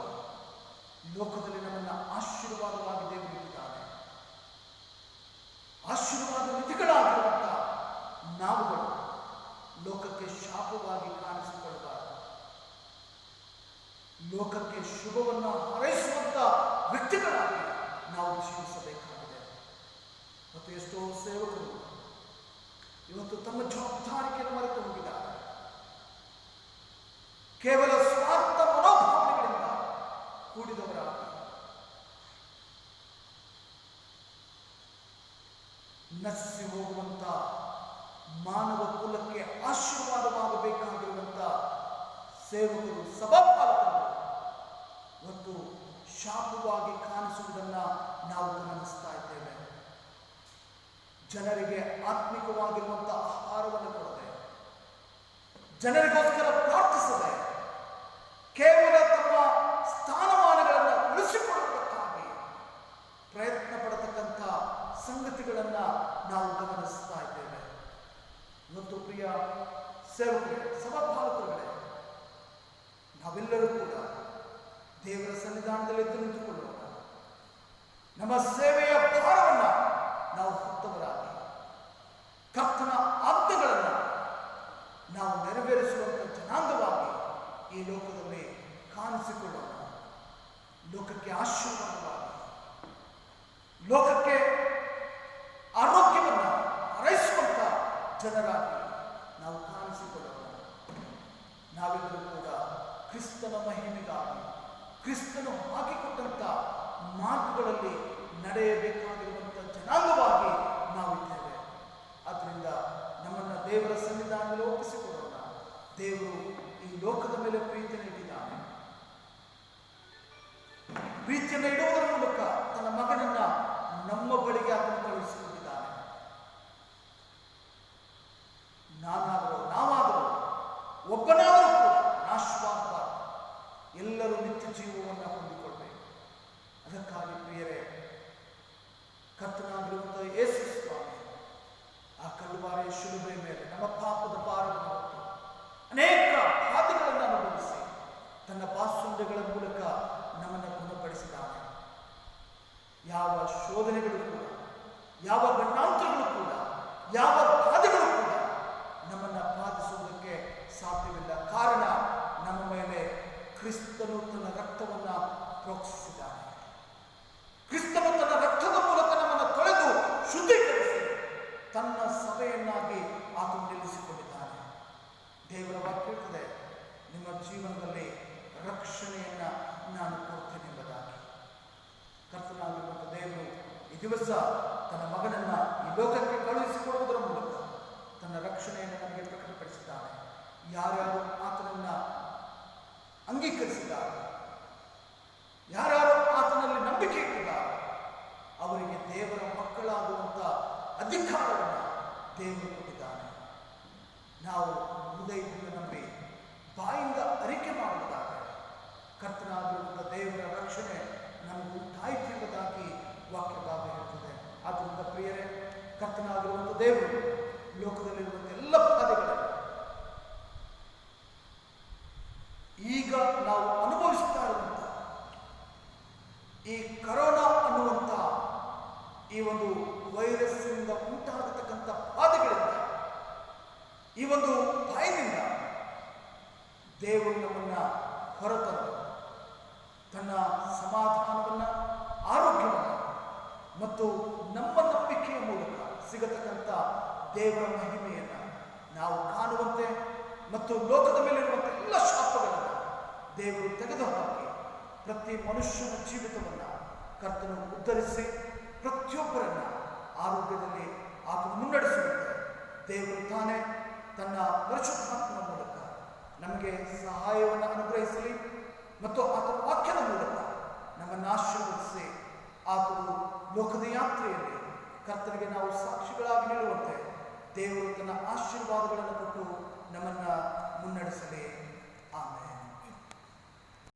ಲೋಕದಲ್ಲಿ ನಮ್ಮನ್ನು ಆಶೀರ್ವಾದವಾಗಿ ದೇವರಿಟ್ಟಿದ್ದಾನೆ. ಆಶೀರ್ವಾದ ನಿಧಿಗಳಾಗಿರುವಂಥ ನಾವುಗಳು ಲೋಕಕ್ಕೆ ಶಾಪವಾಗಿ ಕಾಣಿಸಿಕೊಳ್ಳಬಾರದು. ಲೋಕಕ್ಕೆ ಶುಭವನ್ನು ಹಾರೈಸುವಂಥ ವ್ಯಕ್ತಿಗಳಾಗಿ ನಾವು ಜೀವಿಸಬೇಕಾಗಿದೆ. ಮತ್ತು ಎಷ್ಟೋ ಸೇವಕರು ಇವತ್ತು ತಮ್ಮ ಜವಾಬ್ದಾರಿಕೆಯನ್ನು ಮರೆತು ಹೋಗಿದ್ದಾರೆ. ಕೇವಲ ಸ್ವಾರ್ಥ ಮನೋಭಾವನೆಗಳಿಂದ ಕೂಡಿದವರಾಗಿ ನಶಿಸಿ ಹೋಗುವಂಥ ಮಾನವ ಕುಲಕ್ಕೆ ಆಶೀರ್ವಾದವಾಗಬೇಕಾಗಿರುವಂಥ ಸೇವಕರು, ಸಭಾಪಾಲಕರು ಇವತ್ತು ಶಾಪವಾಗಿ ಕಾಣಿಸುವುದನ್ನು ನಾವು ಗಮನಿಸ್ತಾ ಇದ್ದೇವೆ. ಜನರಿಗೆ ಆತ್ಮಿಕವಾಗಿರುವಂಥ ಆಹಾರವನ್ನು ಕೊಡದೆ, ಜನರಿಗೋಸ್ಕರ ಪ್ರಾರ್ಥಿಸದೆ, ಕೇವಲ ತಮ್ಮ ಸ್ಥಾನಮಾನಗಳನ್ನು ಉಳಿಸಿಕೊಳ್ಳುವುದಕ್ಕಾಗಿ ಪ್ರಯತ್ನ ಪಡತಕ್ಕಂಥ ಸಂಗತಿಗಳನ್ನು ನಾವು ಗಮನಿಸ್ತಾ ಇದ್ದೇವೆ. ಇವತ್ತು ಪ್ರಿಯ ಸೇವಕರೇ, ಸಭಾಪಾಲಕರು, ನಮ್ಮ ಸೇವೆಯ ಭಾರವನ್ನು ನಾವು ಹೊತ್ತವರಾಗಿ ಕರ್ತನ ಆಜ್ಞೆಗಳನ್ನು ನಾವು ನೆರವೇರಿಸುವಂಥ ಜನಾಂಗವಾಗಿ ಈ ಲೋಕದಲ್ಲಿ ಕಾಣಿಸಿಕೊಳ್ಳೋಣ. ಲೋಕಕ್ಕೆ ಆಶೀರ್ವಾದವಾಗಿ, ಲೋಕಕ್ಕೆ ಆರೋಗ್ಯವನ್ನು ಹಾರೈಸುವಂಥ ಜನರಾಗಿ ನಾವು ಕಾಣಿಸಿಕೊಳ್ಳೋಣ. ನಾವೆಲ್ಲರೂ ಕೂಡ ಕ್ರಿಸ್ತನ ಮಹಿಮೆಗಾಗಿ, ಕ್ರಿಸ್ತನು ಹಾಕಿಕೊಟ್ಟಂಥ ಮಾರ್ಗಗಳಲ್ಲಿ ನಡೆಯಬೇಕಾಗಿರುವಂಥ ಜನಾಂಗವಾಗಿ ನಾವಿದ್ದೇವೆ. ಆದ್ದರಿಂದ ನಮ್ಮನ್ನು ದೇವರ ಸನ್ನಿಧಾನದಲ್ಲಿ ಒಪ್ಪಿಸಿಕೊಡೋಣ. ದೇವರು ಈ ಲೋಕದ ಮೇಲೆ ಪ್ರೀತಿಯನ್ನು ಇಟ್ಟಿದ್ದಾನೆ. ಪ್ರೀತಿಯನ್ನು ಇಡುವುದರ ಮೂಲಕ ತನ್ನ ಮಗನನ್ನ ನಮ್ಮ ಬಳಿಗೆ ಅದನ್ನು ಕಳುಹಿಸಿಕೊಂಡಿದ್ದಾನೆ. ನಾವಾದರೂ ಒಬ್ಬನಾದರೂ ಕೂಡ ನಾಶವಾಗಬಾರದು, ಎಲ್ಲರೂ ನಿತ್ಯ ಜೀವವನ್ನು ಹೊಂದಿಕೊಳ್ಬೇಕು. ಅದಕ್ಕಾಗಿ ಪ್ರಿಯರೇ, ಕರ್ತನಾಗಿರುವಂತಹ ಯೇಸು ಸ್ವಾಮಿ ಆ ಕಲ್ವಾರಿಯ ಶಿಲುಬೆ ಮೇಲೆ ನಮ್ಮ ಪಾಪದ ಭಾರವನ್ನು ಹೊತ್ತು ಅನೇಕ ಬಾಧೆಗಳನ್ನು ಅನುಭವಿಸಿ ತನ್ನ ಬಾಸುಂಡೆಗಳ ಮೂಲಕ ನಮ್ಮನ್ನು ಗುಣಪಡಿಸಿದ್ದಾನೆ. ಯಾವ ಶೋಧನೆಗಳು ಕೂಡ, ಯಾವ ಗಂಡಾಂತರಗಳು ಕೂಡ, ಯಾವ ಬಾಧೆಗಳು ಕೂಡ ನಮ್ಮನ್ನು ಬಾಧಿಸುವುದಕ್ಕೆ ಸಾಧ್ಯವಿಲ್ಲ. ಕಾರಣ ನಮ್ಮ ಮೇಲೆ ಕ್ರಿಸ್ತನು ತನ್ನ ರಕ್ತವನ್ನು ಪ್ರೋಕ್ಷಿಸಿದ್ದಾನೆ. ಕ್ರಿಸ್ತನು ತನ್ನ ರಕ್ತದ ಮೂಲಕ ನಮ್ಮನ್ನು ತೊಳೆದು ಶುದ್ಧೀಕರಿಸಿ ತನ್ನ ಸಭೆಯನ್ನಾಗಿ ಆತನು ನಿಲ್ಲಿಸಿಕೊಂಡಿದ್ದಾನೆ. ದೇವರ ವಾಕ್ಯ ಹೇಳ್ತದೆ, ನಿಮ್ಮ ಜೀವನದಲ್ಲಿ ರಕ್ಷಣೆಯನ್ನು ನಾನು ಕೊಡ್ತೇನೆ ಎಂಬುದಾಗಿ. ಕರ್ತನಾಗಿರುವಂಥ ದೇವರು ಈ ದಿವಸ ತನ್ನ ಮಗನನ್ನ ಈ ಲೋಕಕ್ಕೆ ಕಳುಹಿಸಿಕೊಡುವುದರ ಮೂಲಕ ತನ್ನ ರಕ್ಷಣೆಯನ್ನು ನಮಗೆ ಪ್ರಕಟಪಡಿಸಿದ್ದಾನೆ. ಯಾರ್ಯಾರು ಆತನನ್ನ ಅಂಗೀಕರಿಸಿದ್ದಾರೆ, ಯಾರ್ಯಾರು ಆತನಲ್ಲಿ ನಂಬಿಕೆ ಇಟ್ಟಿದ್ದಾರೆ, ಅವರಿಗೆ ದೇವರ ಮಕ್ಕಳಾಗುವಂಥ ಅಧಿಕಾರವನ್ನು ದೇವರು ಕೊಟ್ಟಿದ್ದಾನೆ. ನಾವು ಹೃದಯದಿಂದ ನಂಬಿ ಬಾಯಿಂದ ಅರಿಕೆ ಮಾಡುವುದಾದರೆ ಕರ್ತನಾಗಿರುವಂಥ ದೇವರ ರಕ್ಷಣೆ ನಮಗೆ ಉಂಟಾಯಿತು ಎಂಬುದಾಗಿ ವಾಕ್ಯ ಭಾಗ ಹೇಳ್ತದೆ. ಆದ್ದರಿಂದ ಪ್ರಿಯರೇ, ಕರ್ತನಾಗಿರುವಂಥ ದೇವರು ಲೋಕದಲ್ಲಿರುವಂಥ ಎಲ್ಲ ಬಾಧೆಗಳನ್ನು ಈಗ ನಾವು ಅನುಭವಿಸ್ತಾ ಇರುವಂಥ ಈ ಕರೋನಾ ಅನ್ನುವಂಥ ಈ ಒಂದು ವೈರಸ್ನಿಂದ ಉಂಟಾಗತಕ್ಕಂಥ ಬಾಧೆಗಳಿಂದ, ಈ ಒಂದು ಭಯದಿಂದ ದೇವರು ನಮ್ಮನ್ನು ಹೊರತಂದು ತನ್ನ ಸಮಾಧಾನವನ್ನು, ಆರೋಗ್ಯವನ್ನು ಮತ್ತು ನಮ್ಮ ನಂಬಿಕೆಯ ಮೂಲಕ ಸಿಗತಕ್ಕಂಥ ದೇವರ ಮಹಿಮೆಯನ್ನು ನಾವು ಕಾಣುವಂತೆ ಮತ್ತು ಲೋಕದ ಮೇಲಿರುವಂಥ ಎಲ್ಲ ಶಾಪಗಳನ್ನು ದೇವರು ತೆಗೆದುಹಾಕಿ ಪ್ರತಿ ಮನುಷ್ಯನ ಜೀವಿತವನ್ನು ಕರ್ತನು ಉದ್ಧರಿಸಿ ಪ್ರತಿಯೊಬ್ಬರನ್ನ ಆರೋಗ್ಯದಲ್ಲಿ ಆತನು ಮುನ್ನಡೆಸುವಂತೆ ದೇವರು ತಾನೇ ತನ್ನ ಪರಿಶುದ್ಧಾತ್ಮನ ಮೂಲಕ ನಮಗೆ ಸಹಾಯವನ್ನು ಅನುಗ್ರಹಿಸಲಿ ಮತ್ತು ಆತನ ವಾಕ್ಯದ ಮೂಲಕ ನಮ್ಮನ್ನು ಆಶೀರ್ವದಿಸಿ ಆತನು ಲೋಕದ ಯಾತ್ರೆಯಲ್ಲಿ ಕರ್ತನಿಗೆ ನಾವು ಸಾಕ್ಷಿಗಳಾಗಿ ನಿಲ್ಲುವಂತೆ ದೇವರು ತನ್ನ ಆಶೀರ್ವಾದಗಳನ್ನು ಕೊಟ್ಟು ನಮ್ಮನ್ನು ಮುನ್ನಡೆಸಲಿ. ಆಮೇಲೆ